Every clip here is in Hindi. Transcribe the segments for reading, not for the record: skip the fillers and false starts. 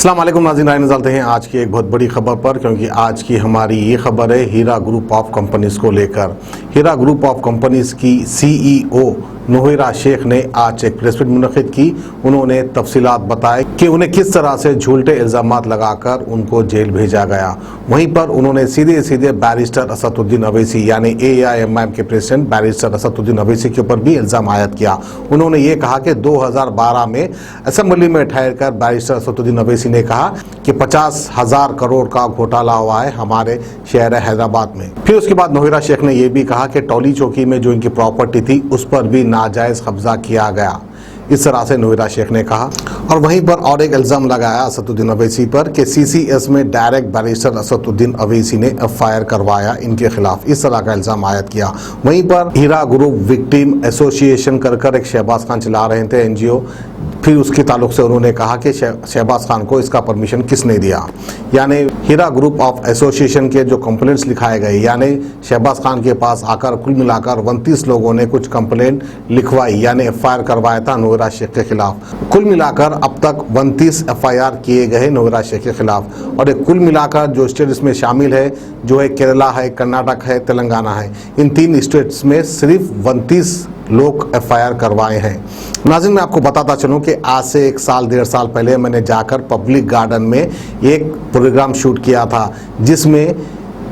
अस्सलाम वालेकुम नाज़रीन, आइए चलते हैं आज की एक बहुत बड़ी खबर पर, क्योंकि आज की हमारी ये खबर है हीरा ग्रुप ऑफ कंपनीज़ को लेकर। हीरा ग्रुप ऑफ कंपनीज़ की सीईओ नोहिरा शेख ने आज एक प्रेस मीट मुनक़िद की। उन्होंने तफसीलात बताए कि उन्हें किस तरह से झूठे इल्ज़ामात लगाकर उनको जेल भेजा गया। वहीं पर उन्होंने सीधे सीधे बैरिस्टर असदुद्दीन अवैसी यानी AIMIM के प्रेसिडेंट बैरिस्टर असदुद्दीन अवैसी के ऊपर भी इल्ज़ाम आयद किया। उन्होंने ये कहा कि 2012 में असेंबली में ठहरकर बैरिस्टर असदुद्दीन अवैसी ने कहा कि 50,000 करोड़ का घोटाला हुआ है हमारे शहर हैदराबाद में। फिर उसके बाद नोहिरा शेख ने यह भी कहा कि टोली चौकी में जो इनकी प्रॉपर्टी थी उस पर भी नाजायज कब्जा किया गया। इस तरह से नोहिरा शेख ने कहा। और वहीं पर और एक इल्ज़ाम लगाया असदुद्दीन अवैसी पर कि CCS में डायरेक्ट बैरिस्टर असदुद्दीन अवैसी ने FIR करवाया इनके खिलाफ। इस तरह का इल्ज़ाम आयद किया। वहीं पर हीरा ग्रुप विक्टिम एसोसिएशन कर एक शहबाज खान चला रहे थे NGO। फिर उसके ताल्लुक से उन्होंने कहा कि शहबाज खान को इसका परमिशन किसने दिया। यानी हीरा ग्रुप ऑफ एसोसिएशन के जो कंप्लेंट्स लिखाए गए, यानी शहबाज खान के पास आकर कुल मिलाकर 29 लोगों ने कुछ कंप्लेंट लिखवाई यानी FIR करवाया था नोहिरा शेख के खिलाफ। कुल मिलाकर अब तक 29 FIR किए गए नोहिरा शेख के खिलाफ। और एक कुल मिलाकर जो स्टेट इसमें शामिल है जो है केरला है, कर्नाटक है, तेलंगाना है, इन 3 स्टेट्स में सिर्फ 29 लोग FIR करवाए हैं। नाज़रीन, मैं आपको बताता चलूं कि आज से 1 साल 1.5 साल पहले मैंने जाकर पब्लिक गार्डन में एक प्रोग्राम शूट किया था, जिसमें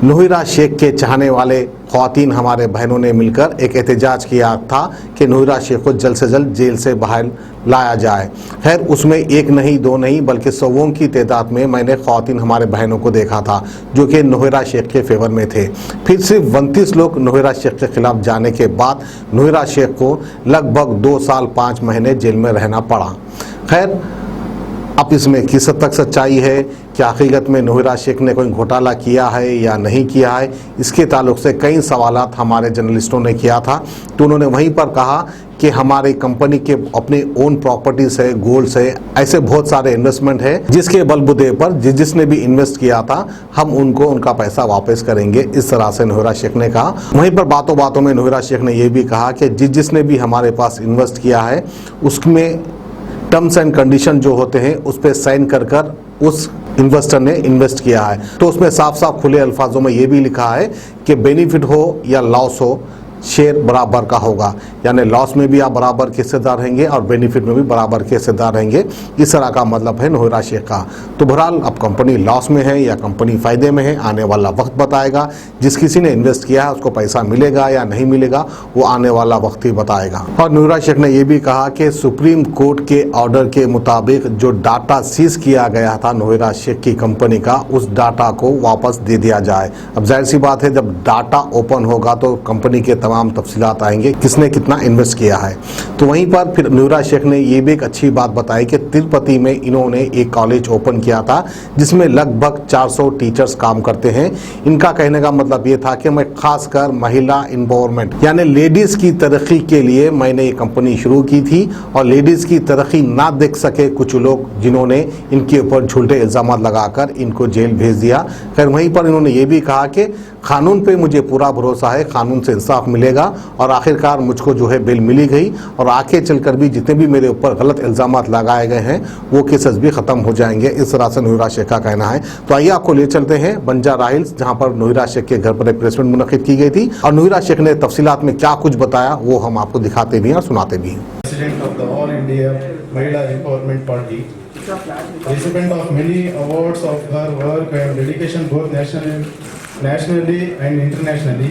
नोहिरा शेख के चाहने वाले ख़वातीन हमारे बहनों ने मिलकर एक एहतजाज किया था कि नोहिरा शेख को जल्द से जल्द जेल से बाहर लाया जाए। खैर, उसमें 1 नहीं 2 नहीं बल्कि सौों की तादाद में मैंने ख़वातीन हमारे बहनों को देखा था जो कि नोहिरा शेख के फेवर में थे। फिर सिर्फ 29 लोग नोहिरा शेख के खिलाफ जाने के बाद नोहिरा शेख को लगभग 2 साल 5 महीने जेल में रहना पड़ा। खैर, अब इसमें किस हद तक सच्चाई है, क्या हकीकत में नोहिरा शेख ने कोई घोटाला किया है या नहीं किया है, इसके ताल्लुक से कई सवालात हमारे जर्नलिस्टों ने किया था। तो उन्होंने वहीं पर कहा कि हमारी कंपनी के अपने ओन प्रॉपर्टीज़ है, गोल्ड्स है, ऐसे बहुत सारे इन्वेस्टमेंट है जिसके बलबूते पर जिसने भी इन्वेस्ट किया था हम उनको उनका पैसा वापस करेंगे। इस तरह से नोहिरा शेख ने कहा। वहीं पर बातों बातों में नोहिरा शेख ने यह भी कहा कि जिसने भी हमारे पास इन्वेस्ट किया है उसमें टर्म्स एंड कंडीशन जो होते हैं उस पर साइन कर उस इन्वेस्टर ने इन्वेस्ट किया है। तो उसमें साफ साफ खुले अल्फाजों में ये भी लिखा है कि बेनिफिट हो या लॉस हो, शेयर बराबर का होगा। यानी लॉस में भी आप बराबर के हिस्सेदार रहेंगे और बेनिफिट में भी बराबर के हिस्सेदार रहेंगे। इस तरह का मतलब है नोहिरा शेख का। तो बहरहाल अब कंपनी लॉस में है या कंपनी फ़ायदे में है, आने वाला वक्त बताएगा। जिस किसी ने इन्वेस्ट किया है उसको पैसा मिलेगा या नहीं मिलेगा वो आने वाला वक्त ही बताएगा। और नोहिरा शेख ने यह भी कहा कि सुप्रीम कोर्ट के ऑर्डर के मुताबिक जो डाटा सीज किया गया था नोहिरा शेख की कंपनी का, उस डाटा को वापस दे दिया जाए। अब जाहिर सी बात है, जब डाटा ओपन होगा तो कंपनी के तमाम तफसीलात आएंगे, किसने कितना इन्वेस्ट किया है। तो वहीं पर फिर नोहिरा शेख ने ये भी एक अच्छी बात बताई कि तिरुपति में इन्होंने एक कॉलेज ओपन किया था जिसमें लगभग 400 टीचर्स काम करते हैं। इनका कहने का मतलब ये था कि मैं खासकर महिला एम्पावरमेंट यानी लेडीज़ की तरक्की के लिए मैंने ये कंपनी शुरू की थी। और लेडीज़ की तरक्की ना देख सके कुछ लोग जिन्होंने इनके ऊपर झूठे इल्ज़ाम लगाकर इनको जेल भेज दिया। खैर, वहीं पर इन्होंने ये भी कहा कि कानून पे मुझे पूरा भरोसा है, कानून से इंसाफ मिलेगा और आखिरकार मुझको जो है बेल मिली गई और आगे चलकर भी जितने भी मेरे ऊपर गलत इल्ज़ामात लगाए गए हैं वो केसेस भी ख़त्म हो जाएंगे। इस तरह से नोहिरा शेख का कहना है। तो आइए आपको ले चलते हैं बंजारा हिल्स, जहाँ पर नोहिरा शेख के घर पर एक प्रेस मीट मुनक़िद की गई थी और नोहिरा शेख ने तफसीलात में क्या कुछ बताया वो हम आपको दिखाते भी हैं और सुनाते भी हैं। President of the All India Mahila Empowerment Party, recipient of many awards of her work and dedication both nationally and internationally.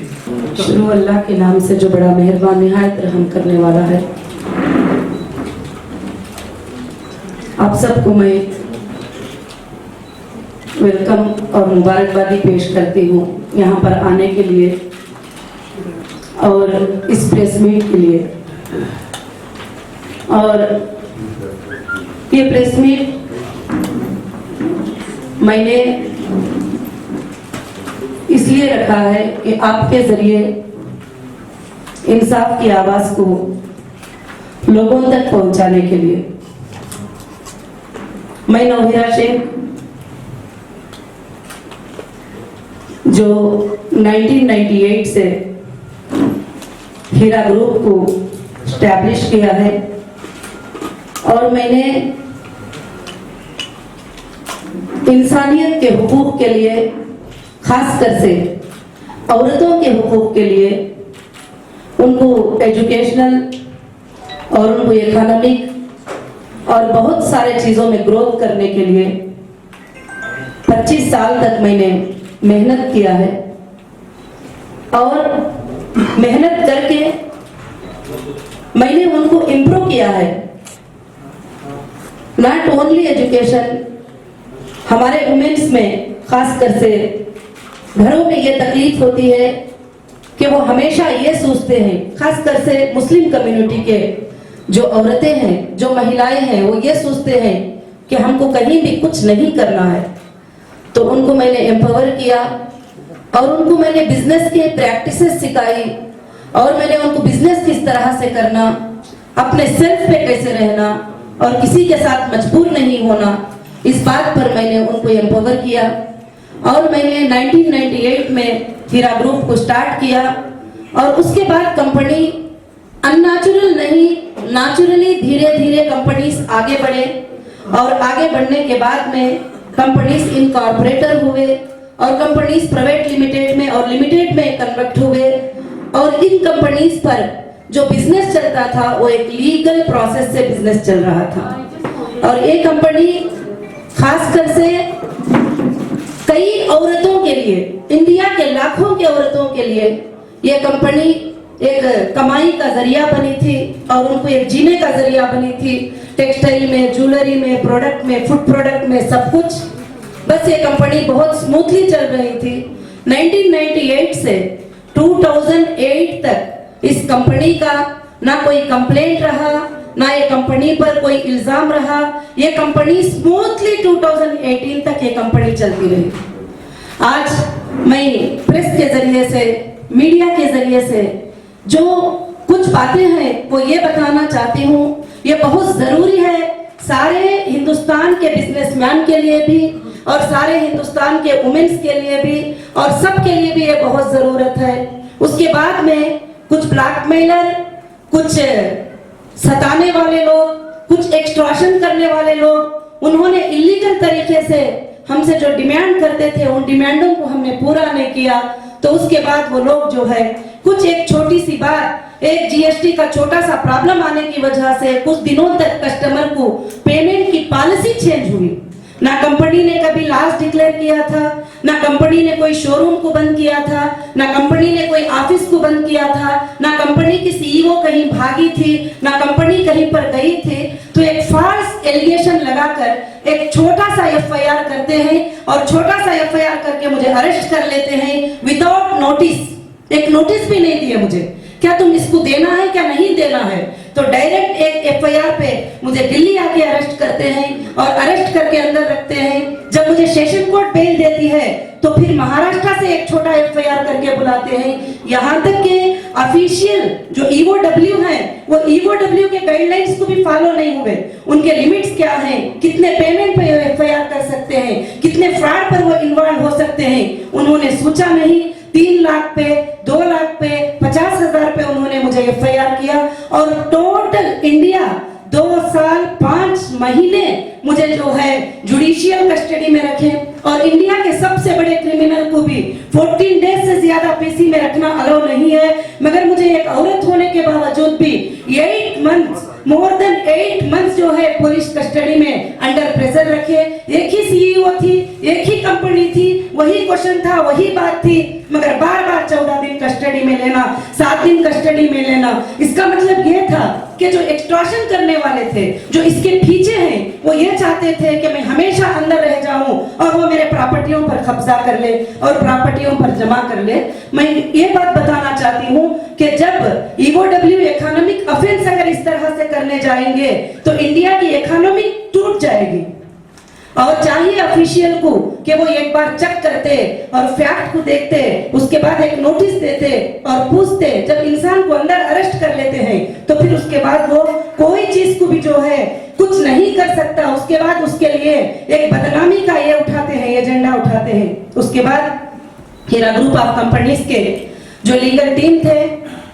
शुरू अल्लाह के नाम से जो बड़ा मेहरबान निहायत रहम करने वाला है। आप सबको मैं वेलकम और मुबारकबादी पेश करती हूँ यहाँ पर आने के लिए और इस प्रेस मीट के लिए। और ये प्रेस मीट मैंने इसलिए रखा है कि आपके जरिए इंसाफ की आवाज को लोगों तक पहुंचाने के लिए। मैं नोहिरा शेख जो 1998 से हीरा ग्रुप को स्टैब्लिश किया है और मैंने इंसानियत के हुकूक के लिए, खासकर से औरतों के हुकूक के लिए, उनको एजुकेशनल और उनको इकोनॉमिक और बहुत सारे चीज़ों में ग्रोथ करने के लिए 25 साल तक मैंने मेहनत किया है और मेहनत करके मैंने उनको इम्प्रूव किया है। नॉट ओनली एजुकेशन, हमारे वुमेन्स में खासकर से घरों में ये तकलीफ होती है कि वो हमेशा ये सोचते हैं, खासकर से मुस्लिम कम्युनिटी के जो औरतें हैं, जो महिलाएं हैं, वो ये सोचते हैं कि हमको कहीं भी कुछ नहीं करना है। तो उनको मैंने एम्पावर किया और उनको मैंने बिजनेस के प्रैक्टिसेस सिखाई और मैंने उनको बिजनेस किस तरह से करना, अपने सेल्फ पे कैसे रहना और किसी के साथ मजबूर नहीं होना, इस बात पर मैंने उनको एम्पावर किया। और मैंने 1998 में हीरा ग्रुप को स्टार्ट किया और उसके बाद कंपनी अननेचुरल नहीं, नेचुरली धीरे धीरे कंपनीज आगे बढ़े और आगे बढ़ने के बाद में कंपनीज इनकॉर्पोरेटर हुए और कंपनीज प्राइवेट लिमिटेड में और लिमिटेड में कन्वर्ट हुए और इन कंपनीज पर जो बिजनेस चलता था वो एक लीगल प्रोसेस से बिजनेस चल रहा था। और ये कंपनी खासकर से कई औरतों के लिए, इंडिया के लाखों के औरतों के लिए ये कंपनी एक कमाई का जरिया बनी थी और उनको एक जीने का जरिया बनी थी। टेक्सटाइल में, ज्वेलरी में, प्रोडक्ट में, फूड प्रोडक्ट में, सब कुछ। बस ये कंपनी बहुत स्मूथली चल रही थी। 1998 से 2008 तक इस कंपनी का ना कोई कंप्लेंट रहा, ना ये कंपनी पर कोई इल्जाम रहा। ये कंपनी स्मूथली 2018 तक ये कंपनी चलती रही। आज मैं प्रेस के जरिए से, मीडिया के जरिए से जो कुछ बातें हैं वो ये बताना चाहती हूँ, ये बहुत जरूरी है सारे हिंदुस्तान के बिजनेसमैन के लिए भी और सारे हिंदुस्तान के वुमेन्स के लिए भी और सब के लिए भी ये बहुत जरूरत है। उसके बाद में कुछ ब्लैकमेलर, कुछ सताने वाले लोग, कुछ एक्सटॉर्शन करने वाले लोग, उन्होंने इलीगल तरीके से हमसे जो डिमांड करते थे उन डिमांडों को हमने पूरा नहीं किया। तो उसके बाद वो लोग जो है कुछ एक छोटी सी बात, एक जीएसटी का छोटा सा प्रॉब्लम आने की वजह से कुछ दिनों तक कस्टमर को पेमेंट की पॉलिसी चेंज हुई। ना कंपनी ने कभी लॉस डिक्लेयर किया था, ना कंपनी ने कोई शोरूम को बंद किया था, ना कंपनी ने कोई ऑफिस को बंद किया था, ना कंपनी की सीईओ कहीं भागी थी, ना कंपनी कहीं पर गई थी। तो एक फॉल्स एलिगेशन लगाकर एक छोटा सा एफआईआर करते हैं और छोटा सा एफआईआर करके मुझे अरेस्ट कर लेते हैं विदाउट नोटिस। एक नोटिस भी नहीं दिया मुझे, क्या तुम इसको देना है क्या नहीं देना है। तो डायरेक्ट एक एफआईआर पे मुझे दिल्ली आके अरेस्ट करते हैं और अरेस्ट करके अंदर रखते हैं। जब मुझे सेशन कोर्ट बेल देती है तो फिर महाराष्ट्र से एक छोटा एफआईआर करके बुलाते हैं। यहाँ तक के ऑफिशियल जो ईओडब्ल्यू है वो ईओडब्ल्यू के गाइडलाइंस को भी फॉलो नहीं हुए। उनके लिमिट्स क्या हैं, कितने पेमेंट पे एफआईआर कर सकते हैं, कितने फ्रॉड पर वो इन्वॉल्व हो सकते हैं, उन्होंने सोचा नहीं। 3 लाख पे, 2 लाख पे, 50,000 पे उन्होंने मुझे एफआईआर किया और टोटल इंडिया 2 साल 5 महीने मुझे जो है जुडिशियल कस्टडी में रखे और इंडिया के सबसे बड़े क्रिमिनल को भी 14 डेज से ज्यादा पीसी में रखना अलाउ नहीं है। मगर मुझे एक औरत होने के बावजूद भी 8 मंथ्स, मोर देन 8 मंथ्स जो है पुलिस कस्टडी में अंडर प्रेशर रखे। एक ही सीईओ थी, एक ही कंपनी थी, वही क्वेश्चन था, वही बात थी, मगर बार बार 14 दिन कस्टडी में लेना, 7 दिन कस्टडी में लेना। इसका मतलब ये था कि जो एक्सटॉर्शन करने वाले थे, जो इसके पीछे हैं, वो ये चाहते थे कि मैं हमेशा अंदर रह जाऊं और वो मेरे प्रॉपर्टियों पर कब्जा कर ले और प्रॉपर्टियों पर जमा कर ले। मैं ये बात बताना चाहती हूँ कि जब ईओडब्ल्यू इकोनॉमिक ऑफेंस अगर इस तरह से करने जाएंगे तो इंडिया की इकोनॉमी टूट जाएगी। और चाहिए ऑफिशियल को कि वो एक बार चेक करते और फैक्ट को देखते, उसके बाद एक नोटिस देते और पूछते। जब इंसान को अंदर अरेस्ट कर लेते हैं तो फिर उसके बाद वो कोई चीज को भी जो है कुछ नहीं कर सकता। उसके बाद उसके लिए एक बदनामी का ये उठाते हैं, एजेंडा उठाते हैं। उसके बाद हीरा ग्रुप ऑफ कंपनीज के जो लीगल टीम थे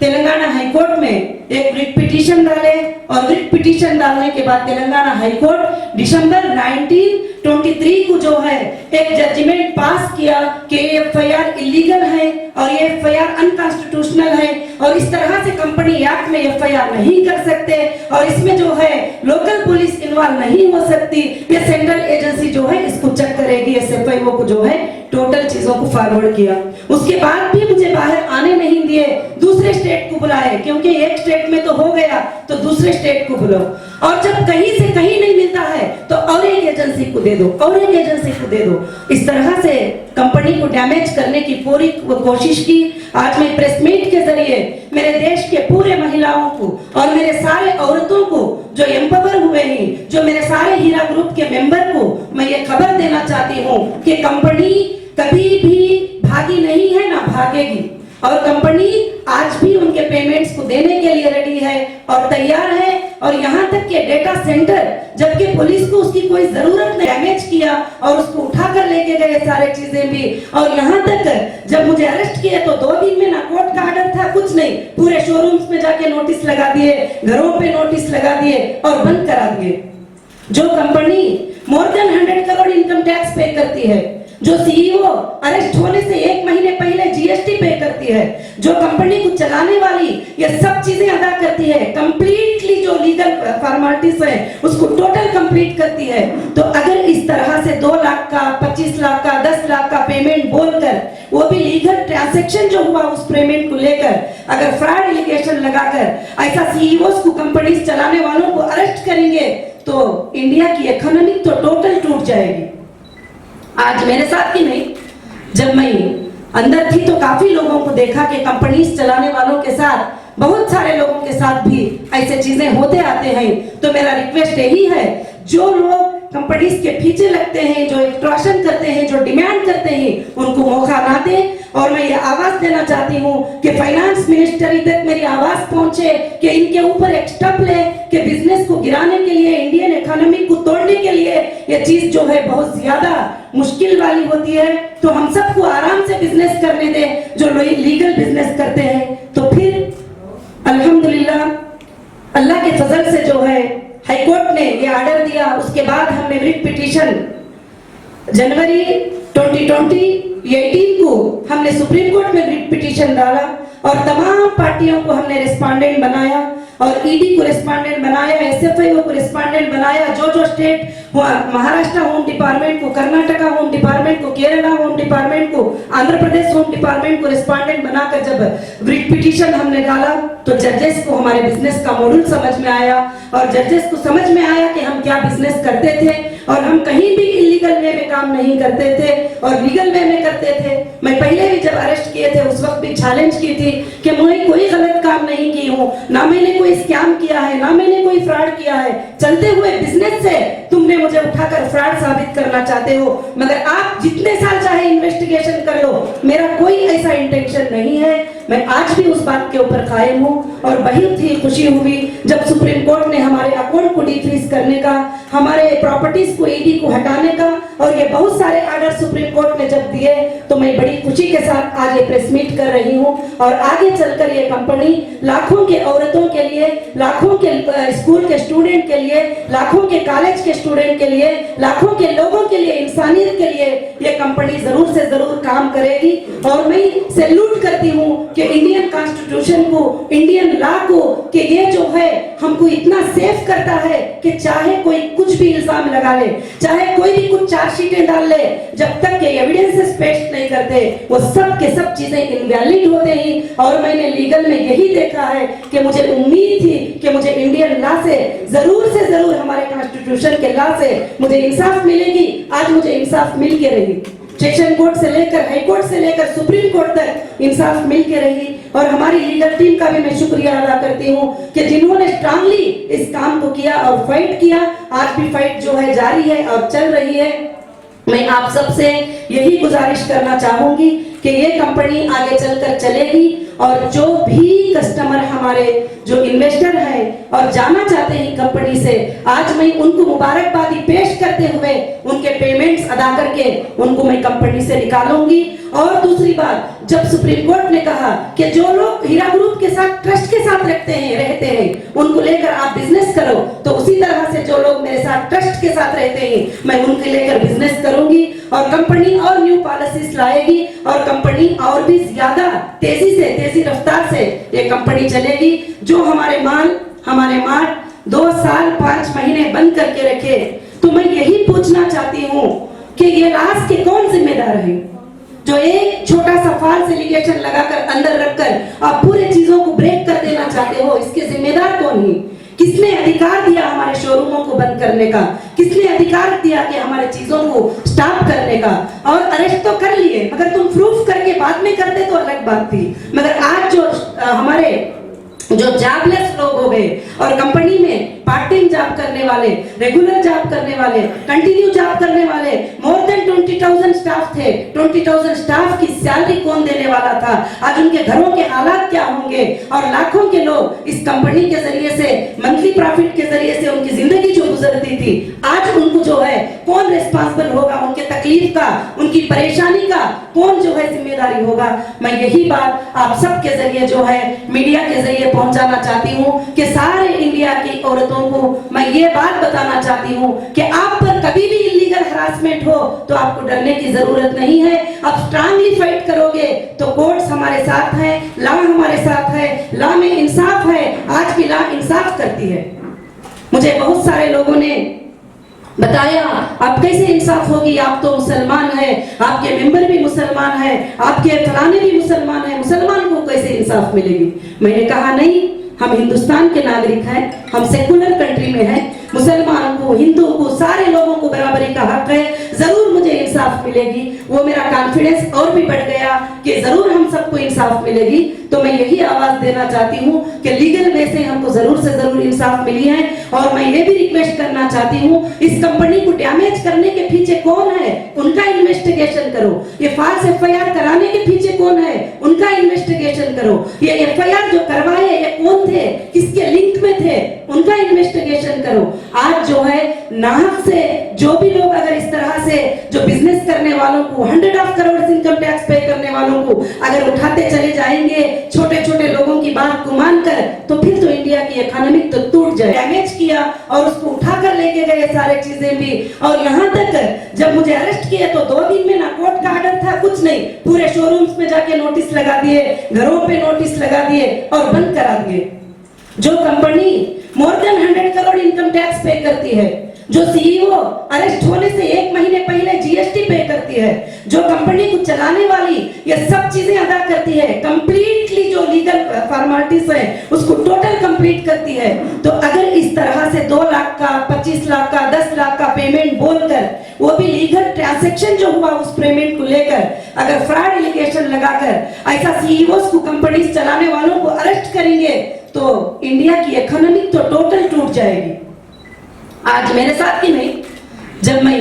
तेलंगाना हाई कोर्ट में एक रिट पिटीशन डाले और रिट पिटीशन डालने के बाद तेलंगाना हाई कोर्ट दिसंबर 1923 को जो है एक जजमेंट पास किया कि ये एफआईआर इलीगल है और ये एफआईआर अनकॉन्स्टिट्यूशनल है और इस तरह से कंपनी एक्ट में एफआईआर नहीं कर सकते और इसमें जो है लोकल पुलिस इन्वॉल्व नहीं हो सकती। ये सेंट्रल एजेंसी जो है इसको चेक करेगी। एसएफआईओ को जो है टोटल चीजों को फॉरवर्ड किया। उसके बाद भी मुझे बाहर आने नहीं दिए, दूसरे स्टेट को बुलाए क्योंकि एक स्टेट में तो हो गया तो दूसरे स्टेट को बुलाओ और जब कहीं से कहीं नहीं मिलता है तो और एक एजेंसी को दे दो और एक एजेंसी को दे दो। इस तरह से कंपनी को डैमेज करने की पूरी कोशिश की। आज मैं प्रेस मीट के जरिए मेरे देश के पूरे महिलाओं को और मेरे सारे औरतों को जो एम्पावर हुए हैं, जो मेरे सारे हीरा ग्रुप के मेंबर को मैं ये खबर देना चाहती हूँ कि कंपनी कभी भी भागी नहीं है ना भागेगी और कंपनी आज भी उनके पेमेंट्स को देने के लिए रेडी है और तैयार है। और यहाँ तक कि डेटा सेंटर जबकि पुलिस को उसकी कोई जरूरत नहीं, डैमेज किया और उसको उठा कर लेके गए सारे चीजें भी। और यहाँ तक जब मुझे अरेस्ट किए तो 2 दिन में ना कोर्ट का ऑर्डर था, कुछ नहीं, पूरे शोरूम्स में जाके नोटिस लगा दिए, घरों पे नोटिस लगा दिए और बंद करा दिए। जो company more than 100 crore income tax पे करती है, जो सीईओ अरेस्ट होने से 1 महीने पहले जीएसटी पे करती है, जो कंपनी को चलाने वाली ये सब चीजें अदा करती है, कंप्लीटली जो लीगल फॉर्मेलिटीज है उसको टोटल कंप्लीट करती है। तो अगर इस तरह से 2 लाख का, 25 लाख का, 10 लाख का पेमेंट बोलकर वो भी लीगल ट्रांजैक्शन जो हुआ उस पेमेंट को लेकर अगर फ्रॉड एलिगेशन लगाकर ऐसा सीईओ को कंपनी चलाने वालों को अरेस्ट करेंगे तो इंडिया की इकोनॉमी तो टोटल टूट जाएगी। आज मेरे साथ ही नहीं, जब मैं अंदर थी तो काफी लोगों को देखा कि कंपनीज चलाने वालों के साथ, बहुत सारे लोगों के साथ भी ऐसे चीजें होते आते हैं। तो मेरा रिक्वेस्ट यही है, जो लोग कंपनीज के पीछे लगते हैं, जो एक्सटॉर्शन करते हैं, जो डिमांड करते हैं, उनको मौका ना दें। और मैं ये आवाज देना चाहती हूँ कि फाइनेंस मिनिस्ट्री तक मेरी आवाज पहुंचे कि इनके ऊपर एक स्टेप ले कि बिजनेस को गिराने के लिए, इंडियन इकोनॉमी को तोड़ने के लिए ये चीज जो है बहुत ज्यादा मुश्किल वाली होती है। तो हम सबको आराम से बिजनेस करने दें जो लीगल बिजनेस करते हैं। तो फिर अल्हम्दुलिल्लाह अल्लाह के फजल से जो है हाई कोर्ट ने ये ऑर्डर दिया। उसके बाद हमने रिट पिटीशन जनवरी 2018 को हमने सुप्रीम कोर्ट में रिट पिटीशन डाला और तमाम पार्टियों को हमने रिस्पोंडेंट बनाया और ईडी को रिस्पोंडेंट बनाया, एसएफआईओ को रिस्पोंडेंट बनाया। जो स्टेट महाराष्ट्र होम डिपार्टमेंट को, कर्नाटका होम डिपार्टमेंट को, केरला होम डिपार्टमेंट को, आंध्र प्रदेश होम डिपार्टमेंट को रिस्पोंडेंट बनाकर जब रिट पिटीशन हमने डाला तो जजेस को हमारे बिजनेस का मॉडल समझ में आया और जजेस को समझ में आया कि हम क्या बिजनेस करते थे और हम कहीं भी इलीगल वे में काम नहीं करते थे और लीगल वे में करते थे। मैं पहले भी जब अरेस्ट किए थे उस वक्त भी चैलेंज की थी कि मैं कोई गलत काम नहीं की हूँ, ना मैंने कोई स्कैम किया है, ना मैंने कोई फ्रॉड किया है। चलते हुए बिजनेस से तुमने मुझे उठाकर फ्रॉड साबित करना चाहते हो, मगर आप जितने साल चाहे इन्वेस्टिगेशन कर लो, मेरा कोई ऐसा इंटेंशन नहीं है। मैं आज भी उस बात के ऊपर कायम हूँ और बहुत ही खुशी हुई जब सुप्रीम कोर्ट ने हमारे अकाउंट को डिफ्रीज करने का, हमारे प्रॉपर्टीज को ईडी को हटाने का और ये बहुत सारे ऑर्डर सुप्रीम कोर्ट ने जब दिए तो मैं बड़ी खुशी के साथ आज ये प्रेस मीट कर रही हूँ। और आगे चलकर ये कंपनी लाखों के औरतों के लिए, लाखों के स्कूल के स्टूडेंट के लिए, लाखों के कॉलेज के स्टूडेंट के लिए, लाखों के लोगों के लिए, इंसानियत के लिए ये कंपनी जरूर से जरूर काम करेगी। और मैं सैल्यूट करती हूँ कि इंडियन कॉन्स्टिट्यूशन को, इंडियन लॉ को, कि ये जो है हमको इतना सेफ करता है कि चाहे कोई कुछ भी इल्जाम लगा ले, चाहे कोई भी कुछ चार्जशीटें डाल ले, जब तक के एविडेंसेस पेश नहीं करते वो सब के सब चीजें इनवैलिड होते हैं। और मैंने लीगल में यही देखा है कि मुझे उम्मीद थी कि मुझे इंडियन लॉ से जरूर हमारे कॉन्स्टिट्यूशन के लॉ से मुझे इंसाफ मिलेगी। आज मुझे इंसाफ मिल के रही, सेशन कोर्ट से लेकर हाई कोर्ट से लेकर सुप्रीम कोर्ट तक इंसाफ मिल के रही। और हमारी लीगल टीम का भी मैं शुक्रिया अदा करती हूँ कि जिन्होंने स्ट्रांगली इस काम को किया और फाइट किया। आज भी फाइट जो है जारी है और चल रही है। मैं आप सबसे यही गुजारिश करना चाहूंगी कि ये कंपनी आगे चलकर चलेगी और जो भी कस्टमर हमारे जो इन्वेस्टर हैं और जाना चाहते हैं कंपनी से, आज मैं उनको मुबारकबादी पेश करते हुए उनके पेमेंट्स अदा करके उनको मैं कंपनी से निकालूंगी। और दूसरी बात, जब सुप्रीम कोर्ट ने कहा कि जो लोग हीरा ग्रुप के साथ ट्रस्ट के साथ रहते हैं उनको लेकर आप बिजनेस करो, तो उसी तरह से जो लोग मेरे साथ ट्रस्ट के साथ रहते हैं मैं उनके लेकर बिजनेस करूंगी और कंपनी और न्यू पॉलिसीज लाएगी और कंपनी और भी ज्यादा तेजी रफ्तार से ये कंपनी चलेगी। जो हमारे माल 2 साल 5 महीने बंद करके रखे, तो मैं यही पूछना चाहती हूँ कि ये लास्ट के कौन जिम्मेदार है? जो एक छोटा सा फॉल्स एलिगेशन लगाकर अंदर रखकर आप पूरे चीजों को ब्रेक कर देना चाहते हो, इसके जिम्मेदार कौन है? किसने अधिकार दिया हमारे शोरूमों को बंद करने का? किसने अधिकार दिया कि हमारे चीजों को स्टॉप करने का? और अरेस्ट तो कर लिए, मगर तुम प्रूफ करके बाद में करते तो अलग बात थी। मगर आज जो हमारे जो जॉबलेस लोग हो गए और कंपनी में पार्ट टाइम जॉब करने वाले, रेगुलर जॉब करने वाले, कंटिन्यू जॉब करने वाले मोर देन 20,000 स्टाफ थे। 20,000 स्टाफ की सैलरी कौन देने वाला था? आज उनके घरों के हालात क्या होंगे? और लाखों के लोग इस कंपनी के जरिए से मंथली प्रॉफिट के जरिए से उनकी जिंदगी जो गुजरती थी, आज उनको जो है कौन रिस्पांसिबल होगा? उनके तकलीफ का, उनकी परेशानी का कौन जो है जिम्मेदारी होगा? मैं यही बात आप सबके जरिए जो है मीडिया के जरिए पहुंचाना चाहती हूँ कि सारे इंडिया की औरतों को मैं ये बात बताना चाहती हूँ कि आप पर कभी भी इलीगल हरासमेंट हो तो आपको डरने की जरूरत नहीं है। आप स्ट्रांगली फाइट करोगे तो कोर्ट्स हमारे साथ है, लॉ हमारे साथ है, लॉ में इंसाफ है। आज भी लॉ इंसाफ करती है। मुझे बहुत सारे लोगों ने बताया आप कैसे इंसाफ होगी, आप तो मुसलमान है, आपके मेंबर भी मुसलमान है, आपके फलाने भी मुसलमान है, मुसलमान को कैसे इंसाफ मिलेगी? मैंने कहा नहीं, हम हिंदुस्तान के नागरिक हैं, हम सेकुलर कंट्री में हैं, मुसलमान को, हिंदू को, सारे लोगों को बराबरी का हक है, जरूर मुझे इंसाफ मिलेगी। वो मेरा कॉन्फिडेंस और भी बढ़ गया कि जरूर हम सबको इंसाफ मिलेगी। तो मैं यही आवाज देना चाहती हूँ कि लीगल वे से हमको जरूर से जरूर इंसाफ मिली है। और मैं ये भी रिक्वेस्ट करना चाहती हूँ, इस कंपनी को डैमेज करने के पीछे कौन है उनका इन्वेस्टिगेशन करो। ये फॉल्स एफआईआर कराने के पीछे कौन है उनका इन्वेस्टिगेशन करो। ये एफआईआर जो करवाए ये कौन थे, किसके लिंक में थे, उनका इन्वेस्टिगेशन करो। आज जो है नाहक से जो भी लोग अगर इस तरह से जो बिजनेस करने वालों को 100 करोड़ इनकम टैक्स पे करने वालों को अगर उठाते चले जाएंगे छोटे छोटे लोगों की बात को मानकर, तो फिर तो इंडिया की इकोनॉमी तो टूट जाए। डैमेज किया और उसको उठाकर लेके गए सारे चीजें भी। और यहाँ तक जब मुझे अरेस्ट किया तो 2 दिन में ना कोर्ट का ऑर्डर था, कुछ नहीं, पूरे शोरूम्स में जाके नोटिस लगा दिए, घरों पे नोटिस लगा दिए और बंद करा दिए। जो company more than 100 crore income tax पे करती है, जो सीईओ अरेस्ट होने से 1 महीने पहले जीएसटी पे करती है, जो कंपनी को चलाने वाली ये सब चीजें अदा करती है, कंप्लीटली जो लीगल फॉर्मेलिटीज है उसको टोटल कंप्लीट करती है, तो अगर इस तरह से 2 लाख का, 25 लाख का, 10 लाख का पेमेंट बोलकर, वो भी लीगल ट्रांजैक्शन जो हुआ उस पेमेंट को लेकर अगर फ्रॉड एलिगेशन लगाकर ऐसा सीईओस को, कंपनी चलाने वालों को अरेस्ट करेंगे तो इंडिया की इकोनॉमी तो टोटल टूट जाएगी। आज मेरे साथ ही नहीं, जब मैं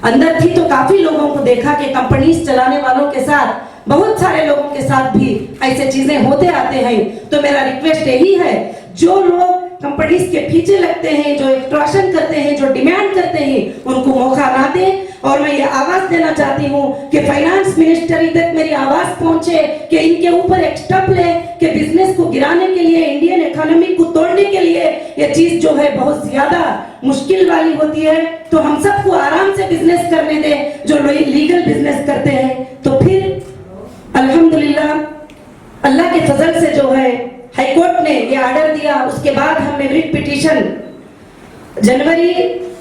अंदर थी तो काफी लोगों को देखा कि कंपनीज चलाने वालों के साथ, बहुत सारे लोगों के साथ भी ऐसे चीजें होते आते हैं। तो मेरा रिक्वेस्ट यही है, जो लोग कंपनीज के पीछे लगते हैं, जो एक्सटॉर्शन करते हैं, जो डिमांड करते हैं, उनको मौका ना दें। और मैं ये आवाज देना चाहती हूँ कि फाइनेंस मिनिस्टर तक मेरी आवाज पहुंचे कि इनके ऊपर एक स्टेप ले कि बिजनेस को गिराने के लिए, इंडियन इकोनॉमी को तोड़ने के लिए ये चीज जो है बहुत ज्यादा मुश्किल वाली होती है। तो हम सबको आराम से बिजनेस करने दें, जो लीगल बिजनेस करते हैं। तो फिर अल्हम्दुलिल्लाह अल्लाह के फजल से जो है हाई कोर्ट ने ये ऑर्डर दिया। उसके बाद हमने रिट पिटीशन जनवरी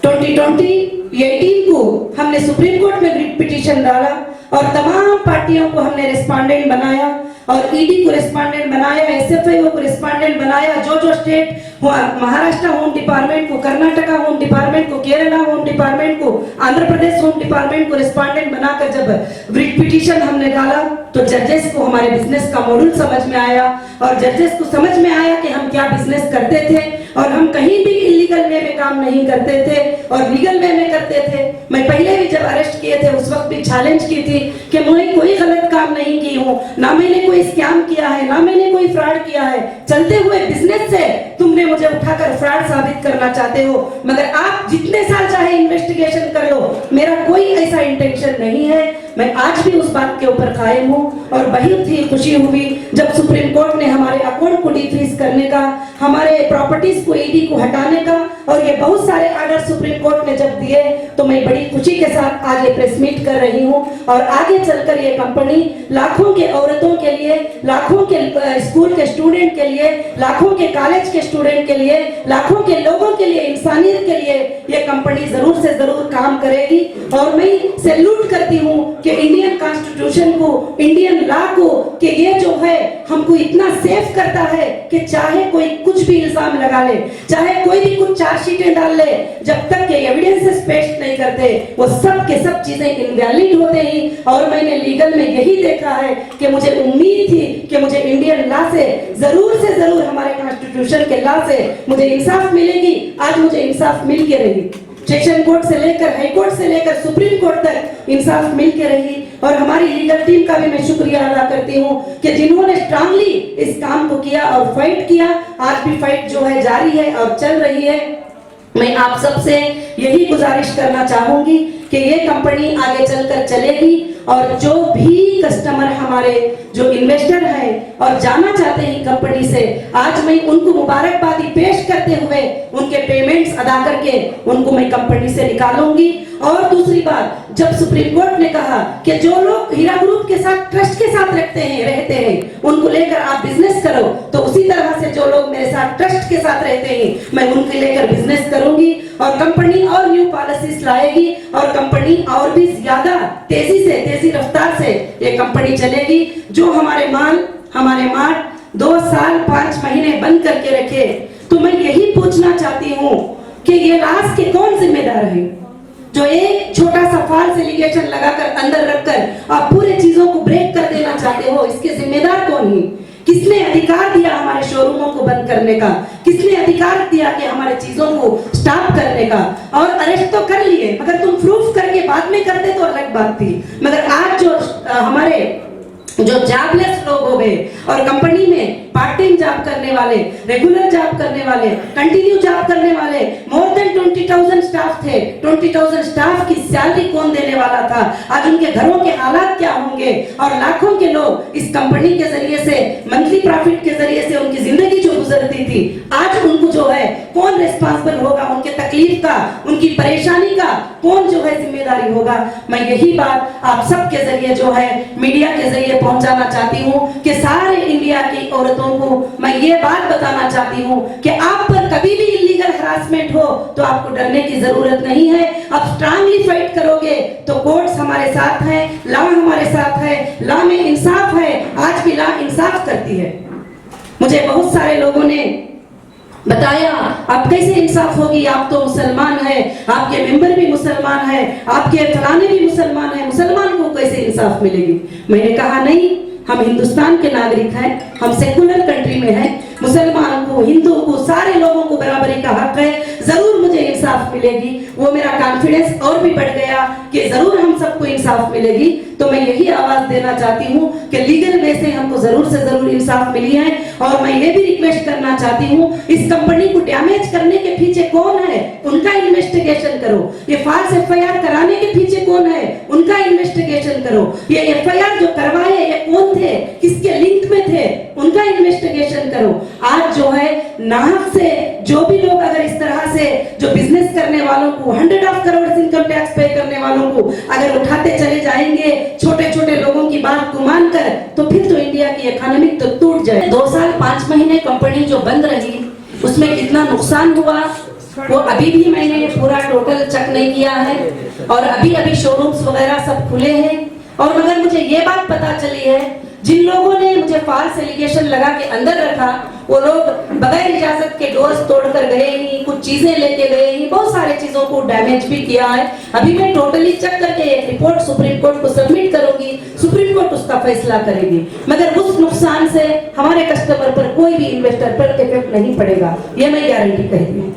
2018 को हमने सुप्रीम कोर्ट में रिट पिटीशन डाला और तमाम पार्टियों को हमने रिस्पोंडेंट बनाया और ईडी को रिस्पोंडेंट बनाया, एसएफआईओ को रिस्पोंडेंट बनाया। जो स्टेट, महाराष्ट्र होम डिपार्टमेंट को, कर्नाटका होम डिपार्टमेंट को, केरला होम डिपार्टमेंट को, आंध्र प्रदेश होम डिपार्टमेंट को रिस्पोंडेंट बनाकर जब रिट पिटीशन हमने डाला तो जजेस को हमारे बिजनेस का मॉडल समझ में आया और जजेस को समझ में आया कि हम क्या बिजनेस करते थे और हम कहीं भी इलीगल वे में काम नहीं करते थे और लीगल वे में करते थे। मैं पहले भी जब अरेस्ट किए थे उस वक्त भी चैलेंज की थी कि मैं कोई गलत काम नहीं की हूँ, ना मैंने कोई स्कैम किया है, ना मैंने कोई फ्रॉड किया है। चलते हुए बिजनेस से तुमने मुझे उठाकर फ्रॉड साबित करना चाहते हो, मगर आप जितने साल चाहे इन्वेस्टिगेशन कर लो, मेरा कोई ऐसा इंटेंशन नहीं है। मैं आज भी उस बात के ऊपर कायम हूँ और बहुत ही खुशी हुई जब सुप्रीम कोर्ट ने हमारे अकाउंट को डिफ्रीज करने का, हमारे प्रॉपर्टीज को ईडी को हटाने का और ये बहुत सारे आर्डर सुप्रीम कोर्ट ने जब दिए तो मैं बड़ी खुशी के साथ आज ये प्रेस मीट कर रही हूँ। और आगे चलकर ये कंपनी लाखों के औरतों के लिए, लाखों के स्कूल के स्टूडेंट के लिए, लाखों के कॉलेज के स्टूडेंट के लिए, लाखों के लोगों के लिए, इंसानियत के लिए ये कंपनी जरूर से जरूर काम करेगी। और मैं सैल्यूट करती हूँ कि इंडियन कॉन्स्टिट्यूशन को, इंडियन लॉ को, कि ये जो है हमको इतना सेफ करता है कि चाहे कोई कुछ भी इल्जाम लगा ले, चाहे कोई भी कुछ चार्जशीटें डाल ले, जब तक के एविडेंसेस पेश नहीं करते वो सब के सब चीजें इनवैलिड होते ही। और मैंने लीगल में यही देखा है कि मुझे उम्मीद थी कि मुझे इंडियन लॉ से जरूर हमारे कॉन्स्टिट्यूशन के लॉ से मुझे इंसाफ मिलेगी। आज मुझे इंसाफ मिल के रही, सेशन कोर्ट से लेकर हाई कोर्ट से लेकर सुप्रीम कोर्ट तक इंसाफ मिल के रही। और हमारी लीगल टीम का भी मैं शुक्रिया अदा करती हूँ कि जिन्होंने स्ट्रांगली इस काम को किया और फाइट किया। आज भी फाइट जो है जारी है और चल रही है। मैं आप सबसे यही गुजारिश करना चाहूंगी कि ये कंपनी आगे चलकर चलेगी और जो भी कस्टमर हमारे जो इन्वेस्टर हैं और जाना चाहते हैं कंपनी से, आज मैं उनको मुबारकबादी पेश करते हुए उनके पेमेंट्स अदा करके उनको मैं कंपनी से निकालूंगी। और दूसरी बात, जब सुप्रीम कोर्ट ने कहा कि जो लोग हीरा ग्रुप के साथ ट्रस्ट के साथ रहते हैं उनको लेकर आप बिजनेस करो, तो उसी तरह से जो लोग मेरे साथ ट्रस्ट के साथ रहते हैं मैं उनके लेकर बिजनेस करूंगी। और कंपनी और न्यू पॉलिसीज लाएगी और कंपनी और भी ज्यादा तेजी रफ्तार से ये कंपनी चलेगी। जो हमारे मार्ट 2 साल 5 महीने बंद करके रखे, तो मैं यही पूछना चाहती हूँ कि ये लाश के कौन जिम्मेदार है? जो एक छोटा सा फॉल्स एलिगेशन लगाकर अंदर रखकर आप पूरे चीजों को ब्रेक कर देना चाहते हो, इसके जिम्मेदार कौन है? किसने अधिकार दिया हमारे शोरूमों को बंद करने का? किसने अधिकार दिया कि हमारे चीजों को स्टॉप करने का? और अरेस्ट तो कर लिए, मगर तुम प्रूफ करके बाद में करते तो अलग बात थी। मगर आज जो हमारे जो जॉबलेस लोग हो गए और कंपनी में पार्ट टाइम जॉब करने वाले, रेगुलर जॉब करने वाले, कंटिन्यू जॉब करने वाले मोर देन 20,000 स्टाफ थे। 20,000 स्टाफ की सैलरी कौन देने वाला था? आज उनके घरों के हालात क्या होंगे? और लाखों के लोग इस कंपनी के जरिए से, मंथली प्रॉफिट के जरिए से उनकी जिंदगी जो गुजरती थी, आज उनको जो है कौन रिस्पांसिबल होगा? उनके तकलीफ का, उनकी परेशानी का कौन जो है जिम्मेदारी होगा? मैं यही बात आप सबके जरिए जो है मीडिया के जरिए पहुंचाना चाहती हूँ कि सारे इंडिया की औरतों को मैं ये बात बताना चाहती हूँ कि आप पर कभी भी इलीगल हरासमेंट हो तो आपको डरने की जरूरत नहीं है। आप स्ट्रांगली फाइट करोगे तो कोर्ट्स हमारे साथ है, लॉ हमारे साथ है, लॉ में इंसाफ है। आज भी लॉ इंसाफ करती है। मुझे बहुत सारे लोगों ने बताया आप कैसे इंसाफ होगी, आप तो मुसलमान है, आपके मेंबर भी मुसलमान है, आपके फलाने भी मुसलमान है, मुसलमान को कैसे इंसाफ मिलेगी? मैंने कहा नहीं, हम हिंदुस्तान के नागरिक हैं, हम सेकुलर कंट्री में हैं, मुसलमान को, हिंदू को, सारे लोगों को बराबरी का हक है। जरूर मुझे इंसाफ मिलेगी। वो मेरा कॉन्फिडेंस और भी बढ़ गया कि जरूर हम सबको इंसाफ मिलेगी। तो मैं यही आवाज देना चाहती हूँ कि लीगल वे से हमको जरूर से जरूर इंसाफ मिली है। और मैं ये भी रिक्वेस्ट करना चाहती हूँ, इस कंपनी को डैमेज करने के पीछे कौन है उनका इन्वेस्टिगेशन करो। ये फॉल्स एफआईआर कराने के पीछे कौन है उनका इन्वेस्टिगेशन करो। ये एफआईआर जो करवाए ये कौन थे, किसके लिंक में थे, उनका इन्वेस्टिगेशन करो। आज जो है नाहक से जो भी लोग अगर इस तरह से जो बिजनेस करने वालों को 100 करोड़ इनकम टैक्स पे करने वालों को अगर उठाते चले जाएंगे छोटे छोटे लोगों की बात को मानकर, तो फिर तो इंडिया की इकोनॉमी तो टूट जाए। 2 साल 5 महीने कंपनी जो बंद रही उसमें कितना नुकसान हुआ वो अभी भी मैंने पूरा टोटल चेक नहीं किया है। और अभी शोरूम्स वगैरह सब खुले हैं। और मगर मुझे ये बात पता चली है, जिन लोगों ने मुझे फॉल्स एलिगेशन लगा के अंदर रखा वो लोग बगैर इजाजत के डोर्स तोड़कर गए ही, कुछ चीजें लेके गए ही, बहुत सारे चीजों को डैमेज भी किया है। अभी मैं टोटली चेक करके एक रिपोर्ट सुप्रीम कोर्ट को सबमिट करूंगी, सुप्रीम कोर्ट उसका फैसला करेगी। मगर उस नुकसान से हमारे कस्टमर पर, कोई भी इन्वेस्टर पर इफेक्ट नहीं पड़ेगा, ये मैं गारंटी कहती हूँ।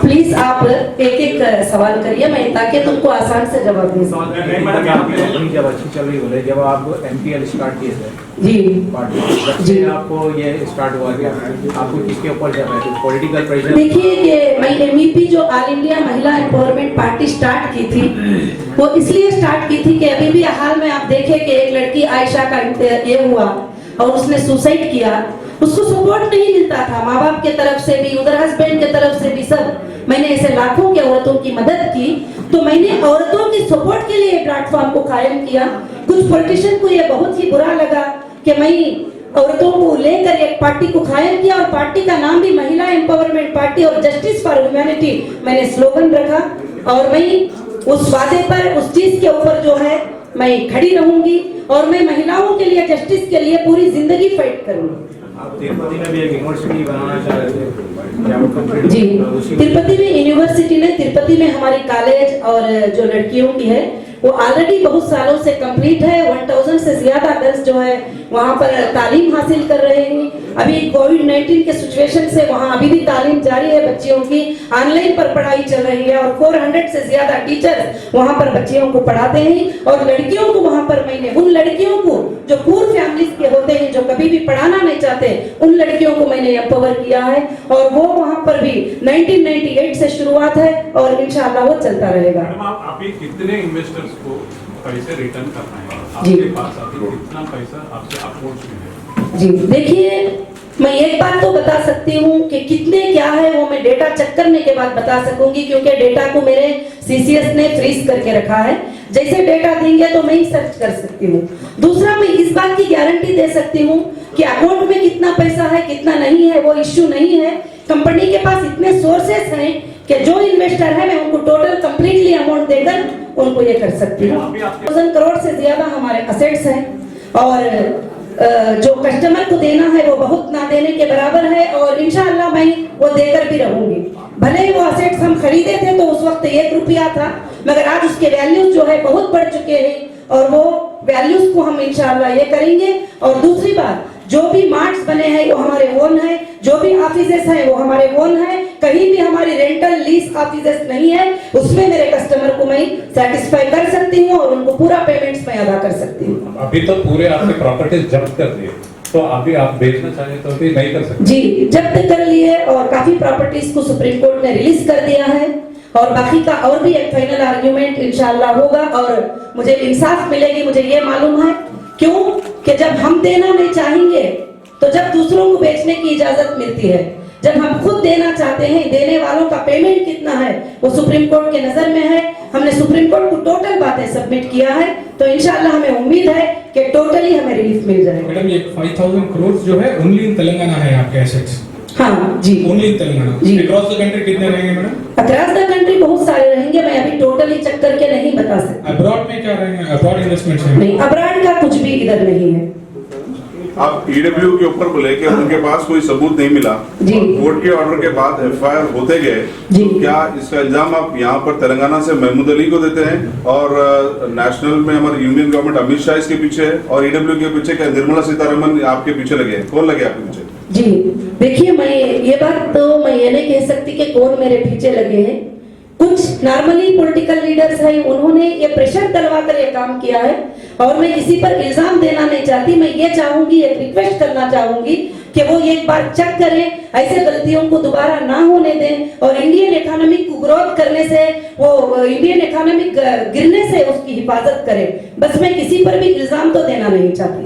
प्लीज आप एक एक सवाल करिए, मैं ताकि तुमको आसान से जवाब दे सकूं। जब अच्छी चल रही बोले, जब आप एमपीएल स्टार्ट किए थे जी जी, आपको ये स्टार्ट हुआ क्या, आपको किसके ऊपर जब है पॉलिटिकल प्रेशर? देखिए कि मैं MEP जो ऑल इंडिया महिला एम्पावरमेंट पार्टी स्टार्ट की थी वो इसलिए स्टार्ट की थी कि अभी भी हाल में आप देखें कि एक लड़की आयशा का ये हुआ और उसने सुसाइड किया, उसको सपोर्ट नहीं मिलता था माँ बाप के तरफ से भी, उधर हस्बैंड के तरफ से भी, सब। मैंने ऐसे लाखों की औरतों की मदद की, तो मैंने औरतों की सपोर्ट के लिए प्लेटफॉर्म को कायम किया। कुछ पॉलिटिशियन को ये बहुत ही बुरा लगा कि मैं औरतों को लेकर एक पार्टी को कायम किया और पार्टी का नाम भी महिला एम्पावरमेंट पार्टी और जस्टिस फॉर ह्यूमैनिटी मैंने स्लोगन रखा। और मैं उस वादे पर, उस चीज के ऊपर जो है मैं खड़ी रहूंगी और मैं महिलाओं के लिए, जस्टिस के लिए पूरी जिंदगी फाइट करूंगी। आप तिरुपति में भी एक यूनिवर्सिटी बनाना चाह रहे थे, क्या वो कंप्लीट? जी, तिरुपति में यूनिवर्सिटी नहीं, तिरुपति में हमारी कॉलेज और जो लड़कियों की है वो ऑलरेडी बहुत सालों से कंप्लीट है। 1000 से ज्यादा गर्ल्स जो है वहाँ पर तालीम हासिल कर रहे हैं। अभी कोविड-19 के सिचुएशन से वहाँ अभी भी तालीम जारी है, बच्चियों की ऑनलाइन पर पढ़ाई चल रही है और 400 से ज्यादा टीचर्स वहाँ पर बच्चियों को पढ़ाते हैं। और लड़कियों को वहाँ पर मैंने, उन लड़कियों को जो पूर फैमिलीज के होते हैं, जो कभी भी पढ़ाना नहीं चाहते, उन लड़कियों को मैंने एम्पावर किया है और वो वहाँ पर भी 1998 से शुरुआत है और इंशाल्लाह वो चलता रहेगा। आप ये कितने इन्वेस्टर्स को पैसे रिटर्न करना है? जी। आपके पास अभी कितना पैसा आपसे अप्रोच में है? जी देखिए, मैं एक बात तो बता सकती हूँ कि कितने क्या है वो मैं डेटा चेक करने के बाद बता सकूंगी, क्योंकि डेटा को मेरे सीसीएस ने फ्रीज करके रखा है। जैसे डेटा देंगे तो मैं ही सर्च कर सकती हूँ। दूसरा, मैं इस बात की गारंटी दे सकती हूँ कि अकाउंट में कितना पैसा है कितना नहीं है वो इश्यू नहीं है। कंपनी के पास इतने सोर्सेस हैं कि जो इन्वेस्टर है मैं उनको टोटल कंप्लीटली अमाउंट देकर उनको ये कर सकती हूँ। 1000 करोड़ से ज्यादा हमारे असेट्स हैं और जो कस्टमर को देना है वो बहुत ना देने के बराबर है और इंशाअल्लाह मैं वो देकर भी रहूंगी। भले ही वो असेट्स हम खरीदे थे तो उस वक्त 1 रुपया था, मगर आज उसके वैल्यूज जो है बहुत बढ़ चुके हैं और वो वैल्यूज को हम इंशाअल्लाह ये करेंगे। और दूसरी बात, जो भी मार्ट्स बने हैं वो हमारे ओन है, जो भी ऑफिसेस हैं वो हमारे ओन है, कहीं भी हमारी रेंटल लीज ऑफिसेस नहीं है, उसमें मेरे कस्टमर को मैं सेटिस्फाई कर सकती हूँ और उनको पूरा पेमेंट्स मैं अदा कर सकती हूँ। अभी तो पूरे आपके प्रॉपर्टीज जब्त कर दिए, तो अभी आप बेचना चाहें तो भी नहीं कर सकते? जी, जब्त कर लिए और काफी प्रॉपर्टीज को सुप्रीम कोर्ट ने रिलीज कर दिया है और बाकी का और भी एक फाइनल आर्ग्यूमेंट इंशाअल्लाह होगा और मुझे इंसाफ मिलेगी। मुझे ये मालूम है क्यों कि जब हम देना नहीं चाहेंगे तो जब दूसरों को बेचने की इजाजत मिलती है, जब हम खुद देना चाहते हैं, देने वालों का पेमेंट कितना है वो सुप्रीम कोर्ट के नजर में है। हमने सुप्रीम कोर्ट को टोटल बातें सबमिट किया है तो इंशाअल्लाह हमें उम्मीद है कि टोटली हमें रिलीफ मिल जाएगा। मैडम, ये 5000 करोड़ जो है ओनली इन तेलंगाना है आपके एसेट्स? हाँ जी, ओनली इन तेलंगाना। जी। अक्रॉस द कंट्री कितने रहेंगे मैडम? अक्रॉस द कंट्री बहुत सारे रहेंगे, मैं अभी टोटली चेक करके नहीं बता सकती। अब्रॉड में क्या रहेंगे? अब्रॉड इन्वेस्टमेंट्स हैं? नहीं, अब्राड का कुछ भी इधर नहीं है। आप ईडब्ल्यू के ऊपर बोले कि उनके पास कोई सबूत नहीं मिला, जी। कोर्ट के ऑर्डर के बाद एफआईआर होते गए, जी। तो क्या इसका इल्जाम आप यहाँ पर तेलंगाना से महमूद अली को देते हैं और नेशनल में हमारे यूनियन गवर्नमेंट अमित शाह इसके पीछे है और ईडब्ल्यू के पीछे क्या निर्मला सीतारमन आपके पीछे लगे हैं? कौन लगे आपके पीछे? जी देखिए, मैं ये बात तो मैं ये नहीं कह सकती कि कौन मेरे पीछे लगे हैं। कुछ नॉर्मली पॉलिटिकल लीडर्स हैं, उन्होंने ये प्रेशर डलवाकर ये काम किया है और मैं किसी पर इल्जाम देना नहीं चाहती। मैं ये चाहूंगी, एक रिक्वेस्ट करना चाहूंगी कि वो एक बार चेक करें, ऐसे गलतियों को दोबारा ना होने दें और इंडियन इकोनॉमी को ग्रोथ करने से, वो इंडियन इकोनॉमी गिरने से उसकी हिफाजत करें। बस मैं किसी पर भी इल्जाम तो देना नहीं चाहती।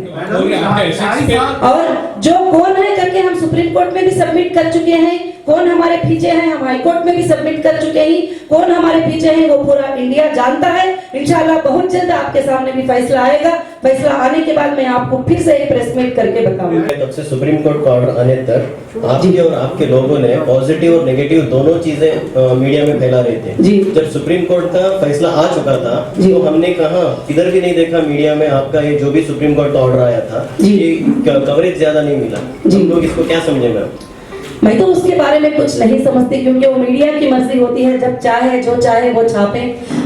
और जो कौन है करके हम सुप्रीम कोर्ट में भी सबमिट कर चुके हैं, कौन हमारे पीछे है हम हाई कोर्ट में भी सबमिट कर चुके हैं, कौन हमारे पीछे है वो पूरा इंडिया जानता है। इंशाल्लाह बहुत जल्द आपके सामने भी फैसला आएगा। फैसला आने के बाद मैं आपको फिर से एक प्रेस मीट करके बताऊंगा। तब से सुप्रीम कोर्ट का ऑर्डर आने तक आपके और आपके लोगों ने पॉजिटिव और नेगेटिव दोनों चीजें मीडिया में फैला रहे थे। जी। जब सुप्रीम कोर्ट का फैसला आ चुका था जी। तो हमने कहा, किधर भी नहीं देखा मीडिया में आपका ये जो भी सुप्रीम कोर्ट का ऑर्डर आया था, जी। ये कवरेज ज्यादा नहीं मिला। जी। हम लोग इसको क्या समझे मैम? मैं तो उसके बारे में कुछ नहीं समझती, क्योंकि वो मीडिया की मर्जी होती है, जब चाहे जो चाहे वो छापे।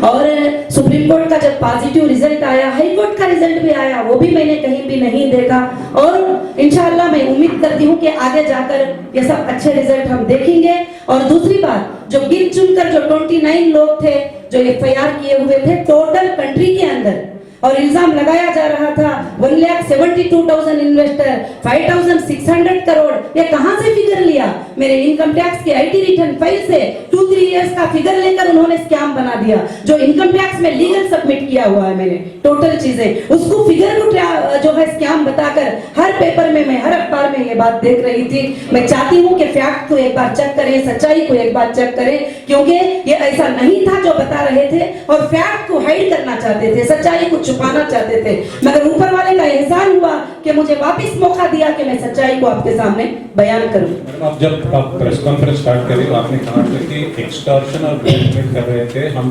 और सुप्रीम कोर्ट का जब पॉजिटिव रिजल्ट आया, हाई कोर्ट का रिजल्ट भी आया, वो भी मैंने कहीं भी नहीं देखा। और इंशाल्लाह मैं उम्मीद करती हूँ कि आगे जाकर ये सब अच्छे रिजल्ट हम देखेंगे। और दूसरी बात, जो गिन चुनकर जो 29 लोग थे जो एफआईआर किए हुए थे टोटल कंट्री के अंदर, और इल्जाम लगाया जा रहा था 1,72,000 इन्वेस्टर, 5,600 करोड़, ये कहां से फिगर लिया? मेरे इनकम टैक्स के आईटी रिटर्न फाइल से 2-3 इयर्स का फिगर लेकर उन्होंने स्कैम बना दिया, जो इनकम टैक्स में लीगल सबमिट किया हुआ है मैंने टोटल चीजें, उसको फिगर को जो है स्कैम बताकर हर पेपर में, मैं हर अखबार में ये बात देख रही थी। मैं चाहती हूँ कि फैक्ट को एक बार चेक करें, सच्चाई को एक बार चेक करें, क्योंकि ये ऐसा नहीं था जो बता रहे थे और फैक्ट को हाइड करना चाहते थे, सच्चाई को छुपाना चाहते थे। मगर ऊपर वाले का एहसान हुआ कि मुझे वापस मौका दिया कि मैं सच्चाई को आपके सामने बयान करूं। मैडम, आप जब आप प्रेस कॉन्फ्रेंस स्टार्ट करी तो आपने कहा था कि एक्सटॉर्शन और ब्लैकमेल कर रहे थे, हम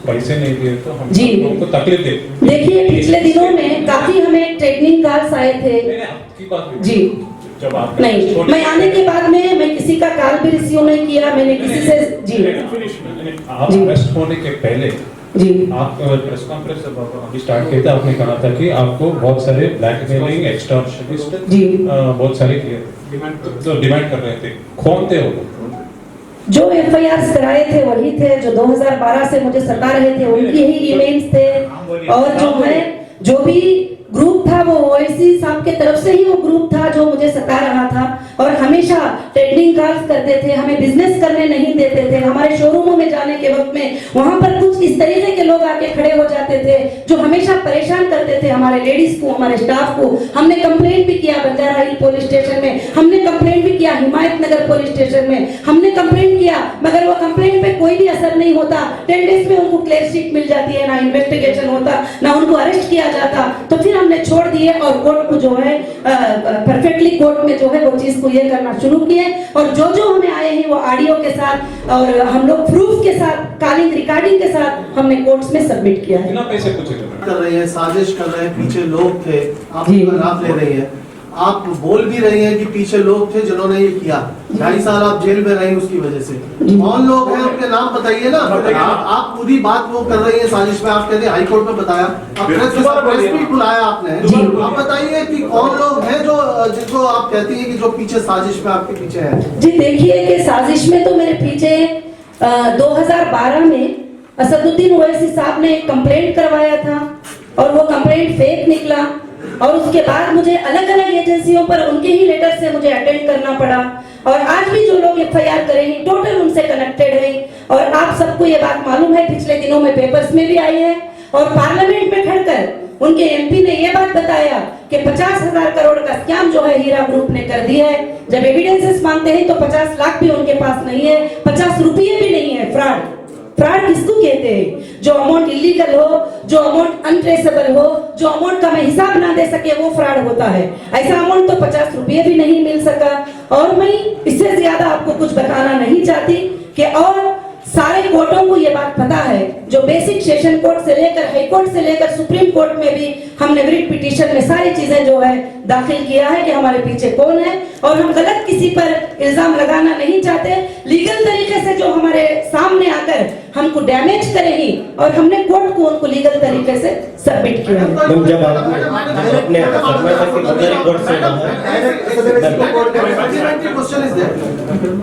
पैसे नहीं दिए तो हम जी। लोगों को तकलीफ दे। देखिए पिछले दिनों में काफी हमें ट्रेनिंग कॉल्स आए थे। आपकी बात जी जब आप नहीं, मैं आने के बाद में मैं किसी का कॉल भी रिसीव नहीं किया, मैंने किसी से जी आप अरेस्ट होने के पहले जी आप प्रेस कॉन्फ्रेंस जब अभी स्टार्ट किया था, आपने कहा था कि आपको बहुत सारे ब्लैकमेलिंग एक्सटॉर्शनिस्ट बहुत सारे तो डिमांड कर रहे थे। कौन थे वो? जो एफआईआर कराए थे वही थे, जो 2012 से मुझे सता रहे थे उनकी ही ईमेल्स थे, और जो है जो भी ग्रुप था वो ओवैसी साहब के तरफ से ही वो ग्रुप था जो मुझे सता रहा था, और हमेशा ट्रेडिंग कॉल्स करते थे, हमें बिजनेस करने नहीं देते थे। हमारे शोरूमों में जाने के वक्त में वहां पर कुछ इस तरीके के लोग आके खड़े हो जाते थे जो हमेशा परेशान करते थे हमारे लेडीज को, हमारे स्टाफ को। हमने कंप्लेंट भी किया बंजारा हिल पुलिस स्टेशन में, हमने कंप्लेंट भी किया हिमायत नगर पुलिस स्टेशन में, हमने कंप्लेंट किया, मगर वो कंप्लेंट पे कोई भी असर नहीं होता। 10 डेज में उनको क्लियर शीट मिल जाती है, ना इन्वेस्टिगेशन होता, ना उनको अरेस्ट किया जाता। तो फिर हमने छोड़ दिए और कोर्ट को जो है परफेक्टली कोर्ट में जो है वो चीज को ये करना शुरू किए, और जो जो हमें आए हैं वो ऑडियो के साथ और हम लोग प्रूफ के साथ, कॉलिंग रिकॉर्डिंग के साथ हमने कोर्ट्स में सबमिट किया है। बिना पैसे पूछे कर रहे हैं, साजिश कर रहे हैं, पीछे लोग थे, आप जी। नाप ले रही हैं, आप बोल भी रही हैं कि पीछे लोग थे जिन्होंने ये किया। 2.5 साल आप जेल में रही उसकी वजह से। कौन लोग हैं उनके नाम बताइए ना। आप पूरी बात वो कर रही है साजिश में, आप कहते हैं हाई कोर्ट में बताया, आप प्रेस मीट बुलाया आपने, आप बताइए कि कौन लोग हैं जो जिनको आप कहती हैं कि जो पीछे साजिश में आपके पीछे है। जी देखिए कि साजिश में तो मेरे पीछे 2012 में असदुद्दीन ओवैसी साहब ने एक कंप्लेंट करवाया था और वो कंप्लेंट फेक निकला, और उसके बाद मुझे अलग अलग एजेंसियों पर उनके ही लेटर से मुझे अटेंड करना पड़ा, और आज भी जो लोग एफआईआर करेंगे टोटल उनसे कनेक्टेड है। और आप सबको ये बात मालूम है, पिछले दिनों में पेपर्स में भी आई है, और पार्लियामेंट में खड़कर उनके एमपी ने ये बात बताया कि 50,000 करोड़ का स्कैम जो है हीरा ग्रुप ने कर दिया है। जब एविडेंसेस मांगते हैं तो 50 लाख भी उनके पास नहीं है, 50 रुपये भी नहीं है। फ्रॉड फ्रॉड किसको कहते हैं? जो अमाउंट इलीगल हो, जो अमाउंट अनट्रेसेबल हो, जो अमाउंट का मैं हिसाब ना दे सके, वो फ्रॉड होता है। ऐसा अमाउंट तो 50 रुपये भी नहीं मिल सका। और मैं इससे ज्यादा आपको कुछ बताना नहीं चाहती कि और सारे कोर्टों को ये बात पता है, जो बेसिक सेशन कोर्ट से लेकर हाई कोर्ट से लेकर सुप्रीम कोर्ट में भी हमने रिट पिटीशन में सारी चीजें जो है दाखिल किया है कि हमारे पीछे कौन है, और हम गलत किसी पर इल्जाम लगाना नहीं चाहते। लीगल तरीके से जो हमारे सामने आकर हमको डैमेज करेगी, और हमने कोर्ट को उनको लीगल तरीके से सबमिट किया है। जब आपने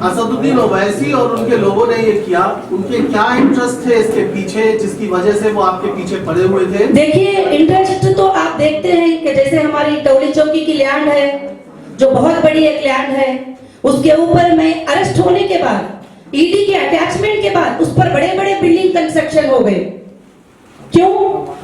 असदुद्दीन ओवैसी और उनके लोगों ने ये किया, उनके क्या इंटरेस्ट थे इसके पीछे जिसकी वजह से वो आपके पीछे पड़े हुए थे? देखिए इंटरेस्ट तो आप देखते हैं कि जैसे हमारी टौली चौकी की लैंड है, जो बहुत बड़ी एक लैंड है, उसके ऊपर में अरेस्ट होने के बाद ईडी के अटैचमेंट के बाद उस पर बड़े बड़े बिल्डिंग कंस्ट्रक्शन हो गए। क्यों?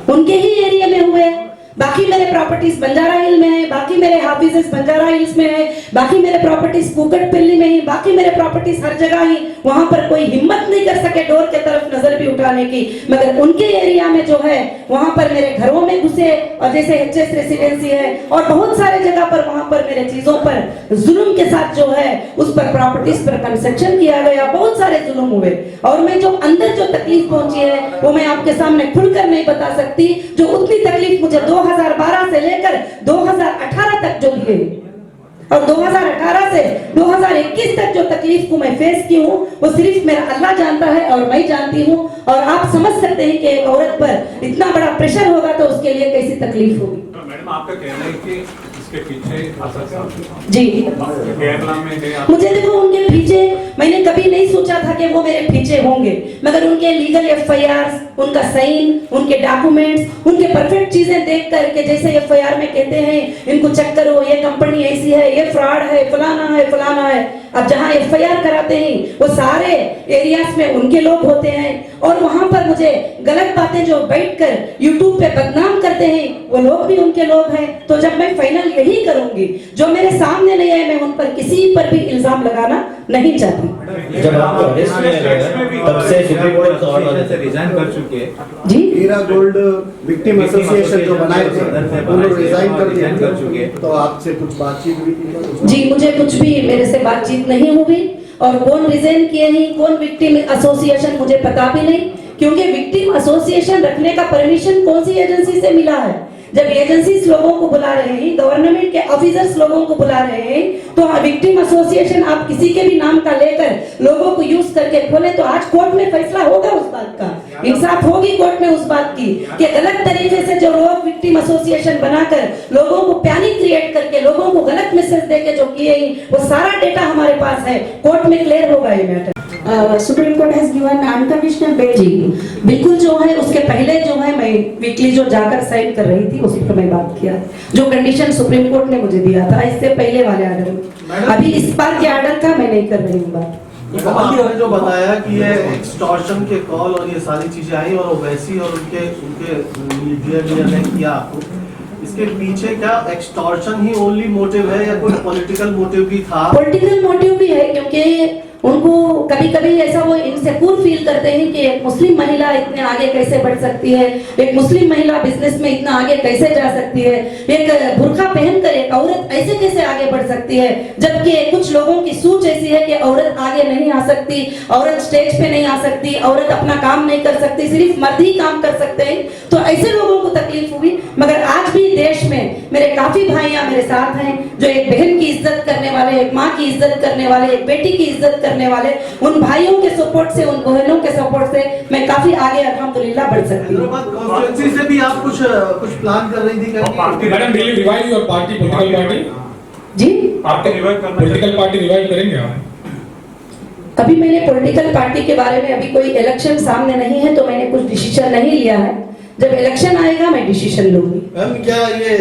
उनके ही एरिया में हुए। बाकी मेरे प्रॉपर्टीज बंजारा हिल में है, बाकी मेरे ऑफिसेस बंजारा हिल्स में है, बाकी मेरे प्रॉपर्टीज कुकटपल्ली में है, बाकी मेरे प्रॉपर्टीज हर जगह ही। वहां पर कोई हिम्मत नहीं कर सके डोर के तरफ नजर भी उठाने की, मगर उनके एरिया में जो है वहां पर मेरे घरों में घुसे, और जैसे एचएस रेसिडेंसी है और बहुत सारे जगह पर वहां पर मेरे चीजों पर जुल्म के साथ जो है उस पर प्रॉपर्टीज पर कंस्ट्रक्शन किया गया, बहुत सारे जुल्म हुए। और मैं जो अंदर जो तकलीफ पहुंची है वो मैं आपके सामने खुलकर नहीं बता सकती। जो उतनी तकलीफ मुझे 2012 से लेकर 2018 तक जो दिए, और 2018 से 2021 तक जो तकलीफ को मैं फेस की हूँ वो सिर्फ मेरा अल्लाह जानता है और मैं जानती हूँ। और आप समझ सकते हैं कि एक औरत पर इतना बड़ा प्रेशर होगा तो उसके लिए कैसी तकलीफ होगी। मैडम, आपका कहना है कि इसके उसके पीछे जी केरला में है मुझे देखो उनके पीछे मैंने कभी नहीं सोचा था कि वो मेरे पीछे होंगे, मगर उनके लीगल एफआईआर, उनका साइन, उनके डॉक्यूमेंट्स, उनके परफेक्ट चीजें देख करके, जैसे एफआईआर में कहते हैं इनको चेक करो, ये कंपनी ऐसी है, ये फ्रॉड है, फलाना है। अब जहां एफआईआर कराते हैं वो सारे एरियाज में उनके लोग होते हैं, और वहां पर मुझे गलत बातें जो बैठकर यूट्यूब पे बदनाम करते हैं वो लोग भी उनके लोग हैं। तो जब मैं फाइनल यही करूंगी, जो मेरे सामने नहीं है मैं उन पर किसी पर भी इल्जाम लगाना नहीं चाहती। जब आपको अरेस्ट किया गया तब से सुप्रीम कोर्ट का ऑर्डर से रिजाइन कर चुके हैं। जी हीरा गोल्ड विक्टिम एसोसिएशन जो बनाए थे उन्होंने रिजाइन कर दिया, तो आपसे कुछ बातचीत हुई थी? जी मुझे कुछ भी मेरे से बातचीत नहीं हुई, और कौन रिजाइन किए हैं, कौन विक्टिम एसोसिएशन मुझे पता भी नहीं, क्योंकि विक्टिम एसोसिएशन रखने का परमिशन कौन सी एजेंसी से मिला है? जब एजेंसीज लोगों को बुला रहे हैं, गवर्नमेंट के ऑफिसर्स लोगों को बुला रहे हैं, तो विक्टिम एसोसिएशन आप किसी के भी नाम का लेकर लोगों को यूज करके खोले तो आज कोर्ट में फैसला होगा उस बात का, इंसाफ होगी कोर्ट में उस बात की कि गलत तरीके से जो लोग विक्टिम एसोसिएशन बनाकर लोगों को पैनिक क्रिएट करके लोगों को गलत मैसेज देके जो किए वो सारा डेटा हमारे पास है, कोर्ट में क्लियर होगा ये matter. Supreme court has given unconditional bail. जी बिल्कुल, जो है उसके पहले जो है मैं वीकली जो जाकर साइन कर रही थी उस पर मैं बात किया, जो कंडीशन सुप्रीम कोर्ट ने मुझे दिया था इससे पहले वाले ऑर्डर में। अभी इस बार के ऑर्डर का मैं नहीं कर रही हूँ बात। आपने जो बताया कि ये एक्सटॉर्शन के कॉल और ये सारी चीजें आई और ओवैसी और उनके मीडिया ने किया आपको, इसके पीछे क्या एक्सटॉर्शन ही ओनली मोटिव है या कोई पॉलिटिकल मोटिव भी था? पॉलिटिकल मोटिव भी है, क्योंकि उनको कभी कभी ऐसा वो इनसिक्योर फील करते हैं कि एक मुस्लिम महिला इतने आगे कैसे बढ़ सकती है, एक मुस्लिम महिला बिजनेस में इतना आगे कैसे जा सकती है, एक बुर्का पहनकर एक औरत ऐसे कैसे आगे बढ़ सकती है, जबकि कुछ लोगों की सोच ऐसी है कि औरत आगे नहीं आ सकती, औरत स्टेज पे नहीं आ सकती, औरत अपना काम नहीं कर सकती, सिर्फ मर्द ही काम कर सकते हैं। तो ऐसे लोगों को तकलीफ हुई, मगर आज भी देश में मेरे काफी भाइयां मेरे साथ हैं जो एक बहन की इज्जत करने वाले, एक माँ की इज्जत करने वाले, एक बेटी की इज्जत करने वाले, उन भाइयों के सपोर्ट से, उन बहनों के सपोर्ट से मैं काफी आगे अल्हम्दुलिल्लाह बढ़ सकती हूँ। कॉन्स्टिट्यूएंसी से भी आप कुछ प्लान कर रही थी? Madam will you revive your party, political party? जी आपके रिवाइव करना पॉलिटिकल पार्टी रिवाइव करेंगे आप? अभी मैंने पॉलिटिकल पार्टी के बारे में अभी कोई इलेक्शन सामने नहीं है तो मैंने कुछ डिसीजन नहीं लिया है, जब इलेक्शन आएगा मैं डिसीजन लूंगी। मैम क्या ये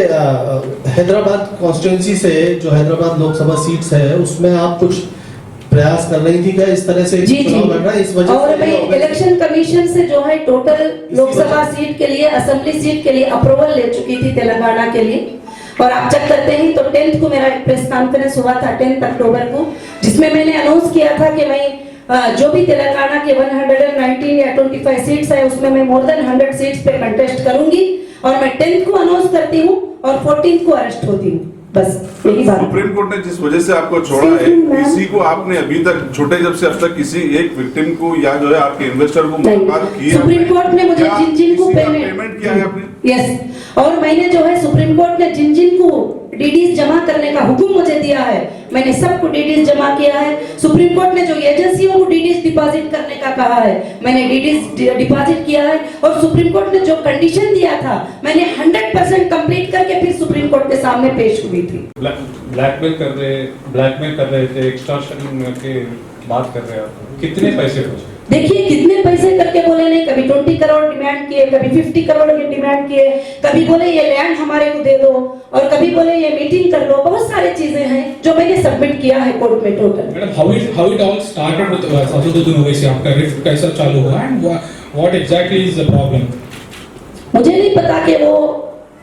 हैदराबाद कॉन्स्टिट्यूएंसी से जो हैदराबाद लोकसभा सीट्स है उसमें आप कुछ प्रयास कर रही थी क्या इस तरह से? जी जी, इस वजह और मैं इलेक्शन कमीशन से जो है टोटल लोकसभा सीट के लिए, असेंबली सीट के लिए अप्रूवल ले चुकी थी तेलंगाना के लिए, और आप चेक करते हैं तो 10th को मेरा एक प्रेस कॉन्फ्रेंस हुआ था 10 अक्टूबर को, जिसमें मैंने अनाउंस किया था कि मैं जो भी तेलंगाना के 119 या 25 सीट्स है उसमें मैं मोर देन 100 सीट्स पे कंटेस्ट करूंगी, और मैं 10th को अनाउंस करती हूँ और 14th को अरेस्ट होती हूँ, बस यही बात। सुप्रीम कोर्ट ने जिस वजह से आपको छोड़ा है, किसी को आपने अभी तक छोटे जब से अब तक किसी एक विक्टिम को या जो है आपके इन्वेस्टर को मुलाकात की है? सुप्रीम कोर्ट ने मुझे जिन को पेमेंट किया है आपने? यस, और मैंने जो है सुप्रीम कोर्ट ने जिन को डीडीज जमा करने का हुक्म मुझे दिया है, मैंने सबको डीडीज जमा किया है। सुप्रीम कोर्ट ने जो एजेंसियों को डीडीज डिपॉजिट करने का कहा है मैंने डीडीज डिपॉजिट किया है, और सुप्रीम कोर्ट ने जो कंडीशन दिया था मैंने 100% कंप्लीट करके फिर सुप्रीम कोर्ट के सामने पेश हुई थी। ब्लैकमेल कर रहे थे, एक्सटॉर्शन के बात कर रहे हैं, कितने पैसे पूछे? देखिए कितने पैसे करके बोले नहीं, कभी 20 करोड़ डिमांड किए, कभी 50 करोड़ की डिमांड किए, कभी बोले ये लैंड हमारे को दे दो, और कभी बोले ये मीटिंग कर लो, बहुत सारी चीजें हैं जो मैंने सबमिट किया है कोर्ट में total. Madam how it all started with Sadruddin Owaisi, आपका रिफ्ट कैसा चालू हुआ and what exactly is the problem? मुझे नहीं पता कि वो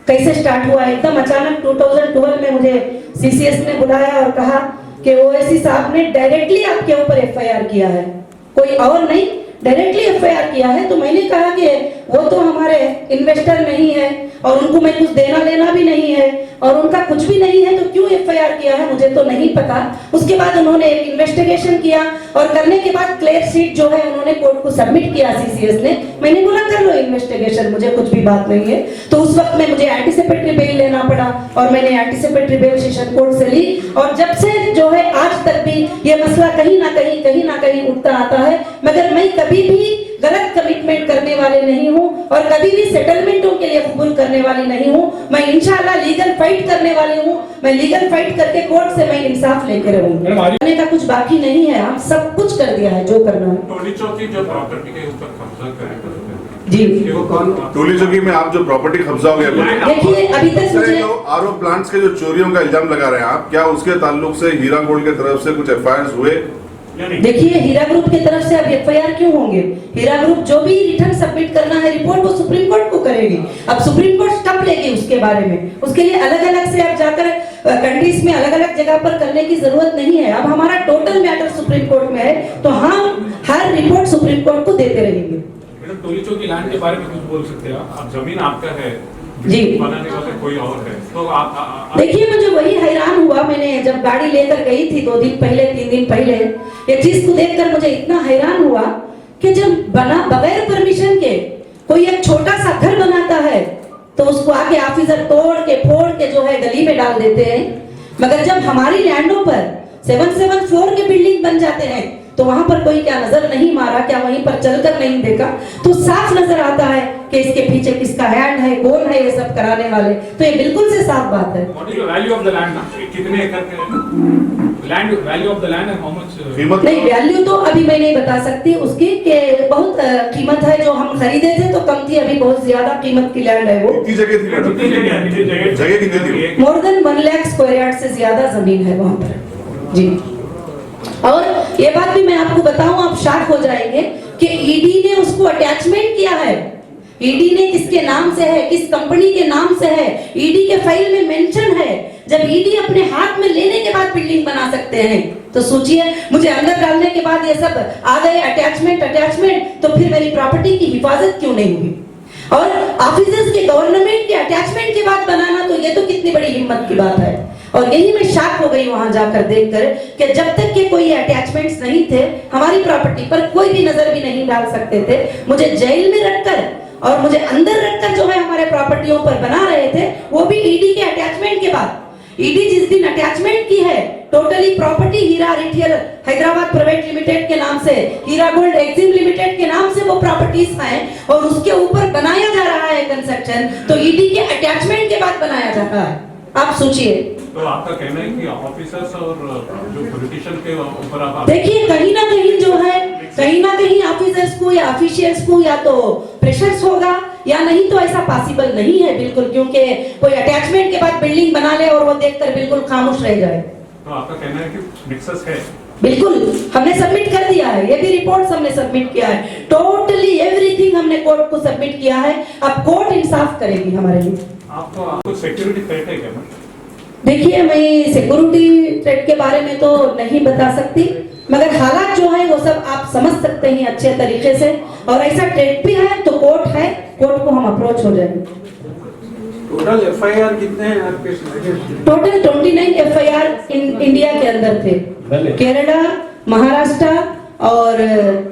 कैसे स्टार्ट हुआ, एकदम अचानक 2012 में मुझे सीसीएस ने बुलाया और कहा कि ओवैसी साहब ने डायरेक्टली आपके ऊपर एफआईआर किया है, कोई और नहीं, डायरेक्टली एफआईआर किया है। तो मैंने कहा कि वो तो हमारे इन्वेस्टर नहीं है और उनको मैं कुछ देना लेना भी नहीं है और उनका कुछ भी नहीं है, तो क्यों एफआईआर किया है मुझे तो नहीं पता। उसके बाद उन्होंने एक इन्वेस्टिगेशन किया और करने के बाद क्लियर शीट जो है उन्होंने कोर्ट को सबमिट किया सीसीएस ने। मैंने बोला कर लो इन्वेस्टिगेशन, मुझे कुछ भी बात नहीं है। तो उस वक्त में मुझे एंटीसिपेटरी बेल लेना पड़ा और मैंने एंटीसिपेटरी बेल सेशन कोर्ट से ली, और जब से जो है आज तक भी ये मसला कहीं ना कहीं उठता आता है, मगर मैं कभी भी गलत कमिटमेंट करने वाले नहीं हूँ और कभी भी सेटलमेंटों के लिए कबूल करने वाली नहीं हूँ। मैं इंशाल्लाह लीगल फाइट करने वाली हूँ। मैं लीगल फाइट करके कोर्ट से मैं इंसाफ लेकर रहूंगी। करने का कुछ बाकी नहीं है, हम सब कुछ कर दिया है जो करना है। टोली चौकी जो प्रॉपर्टी के ऊपर कब्जा करें जी, टोली चौकी में आप जो प्रॉपर्टी कब्जा हो गया, देखिए अभी तक मुझे आरओ प्लांट्स के जो चोरियों का इल्जाम लगा रहे हैं आप, क्या उसके ताल्लुक से हीरा गोल्ड की तरफ से कुछ एफआईआर हुए? देखिए हीरा ग्रुप की तरफ से अब एफआईआर क्यों होंगे? हीरा ग्रुप जो भी रिटर्न सबमिट करना है रिपोर्ट वो सुप्रीम कोर्ट को करेगी। अब सुप्रीम कोर्ट स्टेप लेगी उसके बारे में, उसके लिए अलग अलग से अब जाकर कंट्रीज में अलग अलग जगह पर करने की जरूरत नहीं है। अब हमारा टोटल मैटर सुप्रीम कोर्ट में है तो हम हर रिपोर्ट सुप्रीम कोर्ट को देते रहेंगे। टोली चौकी लैंड के बारे में कुछ बोल सकते हैं आप? जमीन आपका है जी, बनाने वाले कोई और है, तो आप देखिए मुझे वही हैरान हुआ, मैंने जब गाड़ी लेकर गई थी 2 दिन पहले 3 दिन पहले, ये चीज को देखकर मुझे इतना हैरान हुआ कि जब बना बगैर परमिशन के कोई एक छोटा सा घर बनाता है तो उसको आके ऑफिसर तोड़ के फोड़ के जो है गली में डाल देते हैं, मगर जब हमारी लैंडों पर 774 के बिल्डिंग बन जाते हैं तो वहां पर कोई क्या नजर नहीं मारा, क्या वहीं पर चलकर नहीं देखा? तो साफ नजर आता है कि इसके पीछे किसका हैंड है, कौन है ये सब कराने वाले। तो ये बिल्कुल से साफ बात है। What is the value of the land? कितने एकड़ के land, value of the land and how much? कीमत नहीं, वैल्यू तो अभी मैं नहीं बता सकती उसकी कि बहुत कीमत है। जो हम खरीदे थे तो कम थी, अभी बहुत ज्यादा कीमत की लैंड है वो। कितनी जगह थी मैडम? जगह कितनी थी? More than 1 lakh square yard से ज्यादा जमीन है वहां पर जी। और ये बात भी मैं आपको बताऊं, आप शॉक हो जाएंगे कि ईडी ने उसको अटैचमेंट किया है। ईडी ने किसके नाम से है, किस कंपनी के नाम से है, ईडी के फाइल में मेंशन है। जब ईडी अपने हाथ में लेने के बाद बिल्डिंग बना सकते हैं तो सोचिए मुझे अंदर डालने के बाद ये सब आ गए अटैचमेंट, तो फिर मेरी प्रॉपर्टी की हिफाजत क्यों नहीं हुई? और ऑफिसर्स के गवर्नमेंट के अटैचमेंट के बाद बनाना, तो ये तो कितनी बड़ी हिम्मत की बात है। और यही मैं शॉक हो गई वहां जाकर देखकर कि जब तक के कोई अटैचमेंट्स नहीं थे हमारी प्रॉपर्टी पर कोई भी नजर भी नहीं डाल सकते थे। मुझे जेल में रखकर और मुझे अंदर रखकर जो है हमारे प्रॉपर्टियों पर बना रहे थे, वो भी ईडी के अटैचमेंट के बाद। ईडी जिस दिन अटैचमेंट की है टोटली प्रॉपर्टी हीरा रिटेल हैदराबाद प्राइवेट लिमिटेड के नाम से, हीरा गोल्ड एक्सिम लिमिटेड के नाम से वो प्रॉपर्टीज हैं और उसके ऊपर बनाया जा रहा है कंस्ट्रक्शन, तो ईडी के अटैचमेंट के बाद बनाया जा रहा है। आप सोचिए। तो आपका कहना है कि ऑफिसर्स और जो पॉलिटिशियन के ऊपर आप देखिए कहीं ना कहीं जो है, कहीं ना कहीं ऑफिसर्स को या ऑफिशियल्स को या तो प्रेशर्स होगा या नहीं तो ऐसा पॉसिबल नहीं है बिल्कुल, क्योंकि कोई अटैचमेंट के बाद बिल्डिंग बना ले और वो देखकर बिल्कुल खामोश रह जाए। तो आपका कहना है कि मिक्सस है? बिल्कुल, हमने सबमिट कर दिया है, ये भी रिपोर्ट्स हमने सबमिट किया है, टोटली एवरीथिंग हमने कोर्ट को सबमिट किया है। अब कोर्ट इंसाफ करेगी हमारे लिए। आपको सिक्योरिटी थ्रेट है क्या? देखिए मैं सिक्योरिटी थ्रेट के बारे में तो नहीं बता सकती, मगर हालात जो है वो सब आप समझ सकते हैं अच्छे तरीके से। और ऐसा थ्रेट भी है तो कोर्ट है, कोर्ट को हम अप्रोच हो जाएंगे। टोटल एफआईआर कितने हैं आपके? टोटल 29 एफआईआर इंडिया के अंदर थे, केरला, महाराष्ट्र और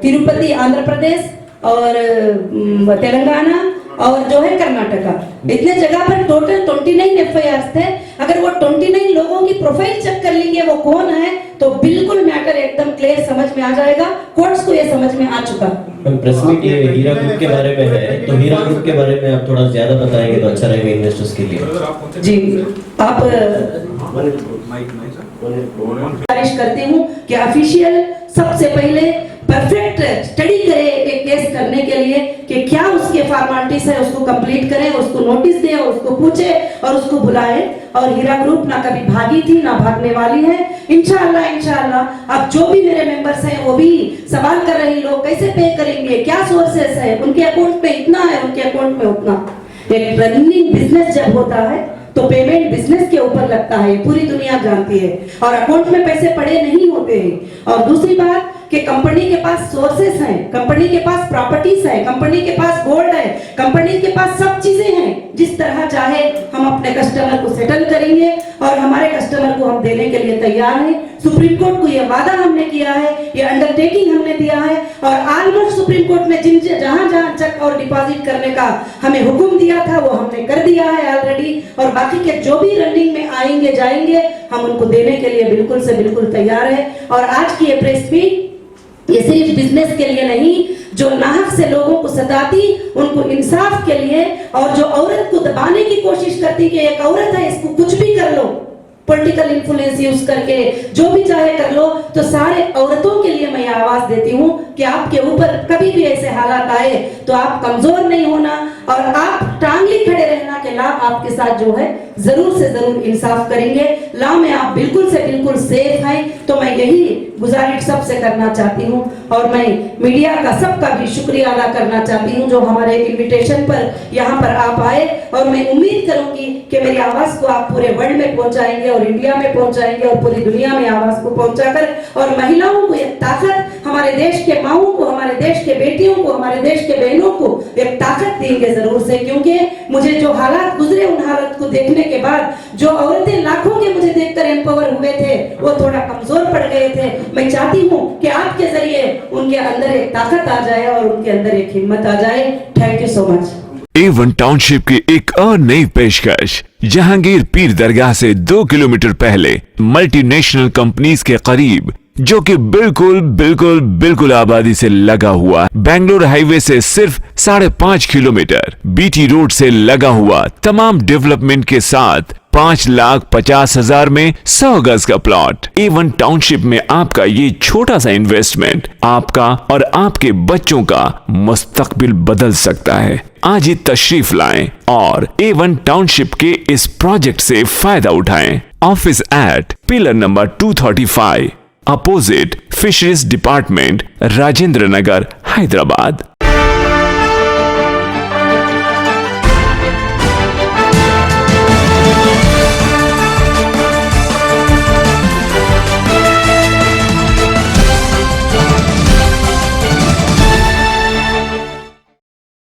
तिरुपति आंध्र प्रदेश और तेलंगाना और जो है कर्नाटका, इतने जगह पर टोटल 29 एफआईआर थे। अगर वो 29 लोगों की प्रोफाइल चेक कर लेंगे वो कौन है तो बिल्कुल मैटर एकदम क्लियर समझ में आ जाएगा। कोर्ट्स को ये समझ में आ चुका। प्रेस मीट ये हीरा ग्रुप के बारे में है, तो हीरा ग्रुप के बारे में आप थोड़ा ज्यादा बताएंगे तो अच्छा रहेगा इन्वेस्टर्स के लिए। जी, आप गुजारिश करती हूँ कि ऑफिशियल सबसे पहले परफेक्ट स्टडी करे एक केस करने के लिए कि क्या उसके फॉर्मेलिटीज है, उसको कंप्लीट करें, उसको नोटिस दें, उसको पूछे और उसको बुलाए। और हीरा ग्रुप ना कभी भागी थी ना भागने वाली है। इंशाल्लाह अब जो भी मेरे मेंबर्स हैं वो भी सवाल कर रहे हैं, लोग कैसे पे करेंगे, क्या सोर्सेस है, उनके अकाउंट में इतना है, उनके अकाउंट में उतना। एक रनिंग बिजनेस जब होता है तो पेमेंट बिजनेस के ऊपर लगता है, पूरी दुनिया जानती है, और अकाउंट में पैसे पड़े नहीं होते हैं। और दूसरी बात कि कंपनी के पास सोर्सेस हैं, कंपनी के पास प्रॉपर्टीज है, कंपनी के पास गोल्ड है, कंपनी के पास सब चीजें हैं। जिस तरह चाहे हम अपने कस्टमर को सेटल करेंगे और हमारे कस्टमर को हम देने के लिए तैयार हैं। सुप्रीम कोर्ट को ये वादा हमने किया है, ये अंडरटेकिंग हमने दिया है, और ऑलमोस्ट सुप्रीम कोर्ट ने जहां जहां चेक और डिपॉजिट करने का हमें हुक्म दिया था वो हमने कर दिया है ऑलरेडी। और बाकी के जो भी रनिंग में आएंगे जाएंगे हम उनको देने के लिए बिल्कुल से बिल्कुल तैयार है। और आज की ये प्रेस मीट ये सिर्फ बिजनेस के लिए नहीं, जो नाहक से लोगों को सताती, उनको इंसाफ के लिए, और जो औरत को दबाने की कोशिश करती कि एक औरत है इसको कुछ भी कर लो, पॉलिटिकल इन्फ्लुएंस यूज करके जो भी चाहे कर लो, तो सारे औरतों के लिए मैं आवाज देती हूँ कि आपके ऊपर कभी भी ऐसे हालात आए तो आप कमजोर नहीं होना और आप टांगली खड़े रहना के ला आपके साथ जो है जरूर से जरूर इंसाफ करेंगे। ला में आप बिल्कुल से बिल्कुल सेफ हैं। तो मैं यही गुजारिश सबसे करना चाहती हूँ और मैं मीडिया का सबका भी शुक्रिया अदा करना चाहती हूँ जो हमारे इनविटेशन पर यहाँ पर आप आए, और मैं उम्मीद करूंगी कि मेरी आवाज को आप पूरे वर्ल्ड में पहुंचाएंगे और इंडिया में पहुंचाएंगे और पूरी दुनिया में आवाज को पहुंचाकर और महिलाओं को एक ताकत, हमारे देश के माओं को, हमारे देश के बेटियों को, हमारे देश के बहनों को एक ताकत देंगे जरूर से। क्योंकि मुझे जो हालात गुजरे, उन हालात को देखने के बाद जो औरतें लाखों के मुझे देखकर एम्पावर हुए थे वो थोड़ा कमजोर पड़ गए थे। मैं चाहती हूँ कि आपके जरिए उनके अंदर एक ताकत आ जाए और उनके अंदर एक हिम्मत आ जाए। Thank you so much. A1 township की एक और नई पेशकश, जहांगीर पीर दरगाह से 2 किलोमीटर पहले मल्टीनेशनल कंपनीज के करीब, जो कि बिल्कुल आबादी से लगा हुआ, बेंगलोर हाईवे से सिर्फ 5.5 किलोमीटर, बीटी रोड से लगा हुआ, तमाम डेवलपमेंट के साथ 5,50,000 में 100 गज का प्लॉट। A1 टाउनशिप में आपका ये छोटा सा इन्वेस्टमेंट आपका और आपके बच्चों का मुस्तकबिल बदल सकता है। आज ही तशरीफ लाएं और A1 टाउनशिप के इस प्रोजेक्ट से फायदा उठाएं। Office at pillar number 235 opposite fisheries department, Rajendra Nagar, Hyderabad.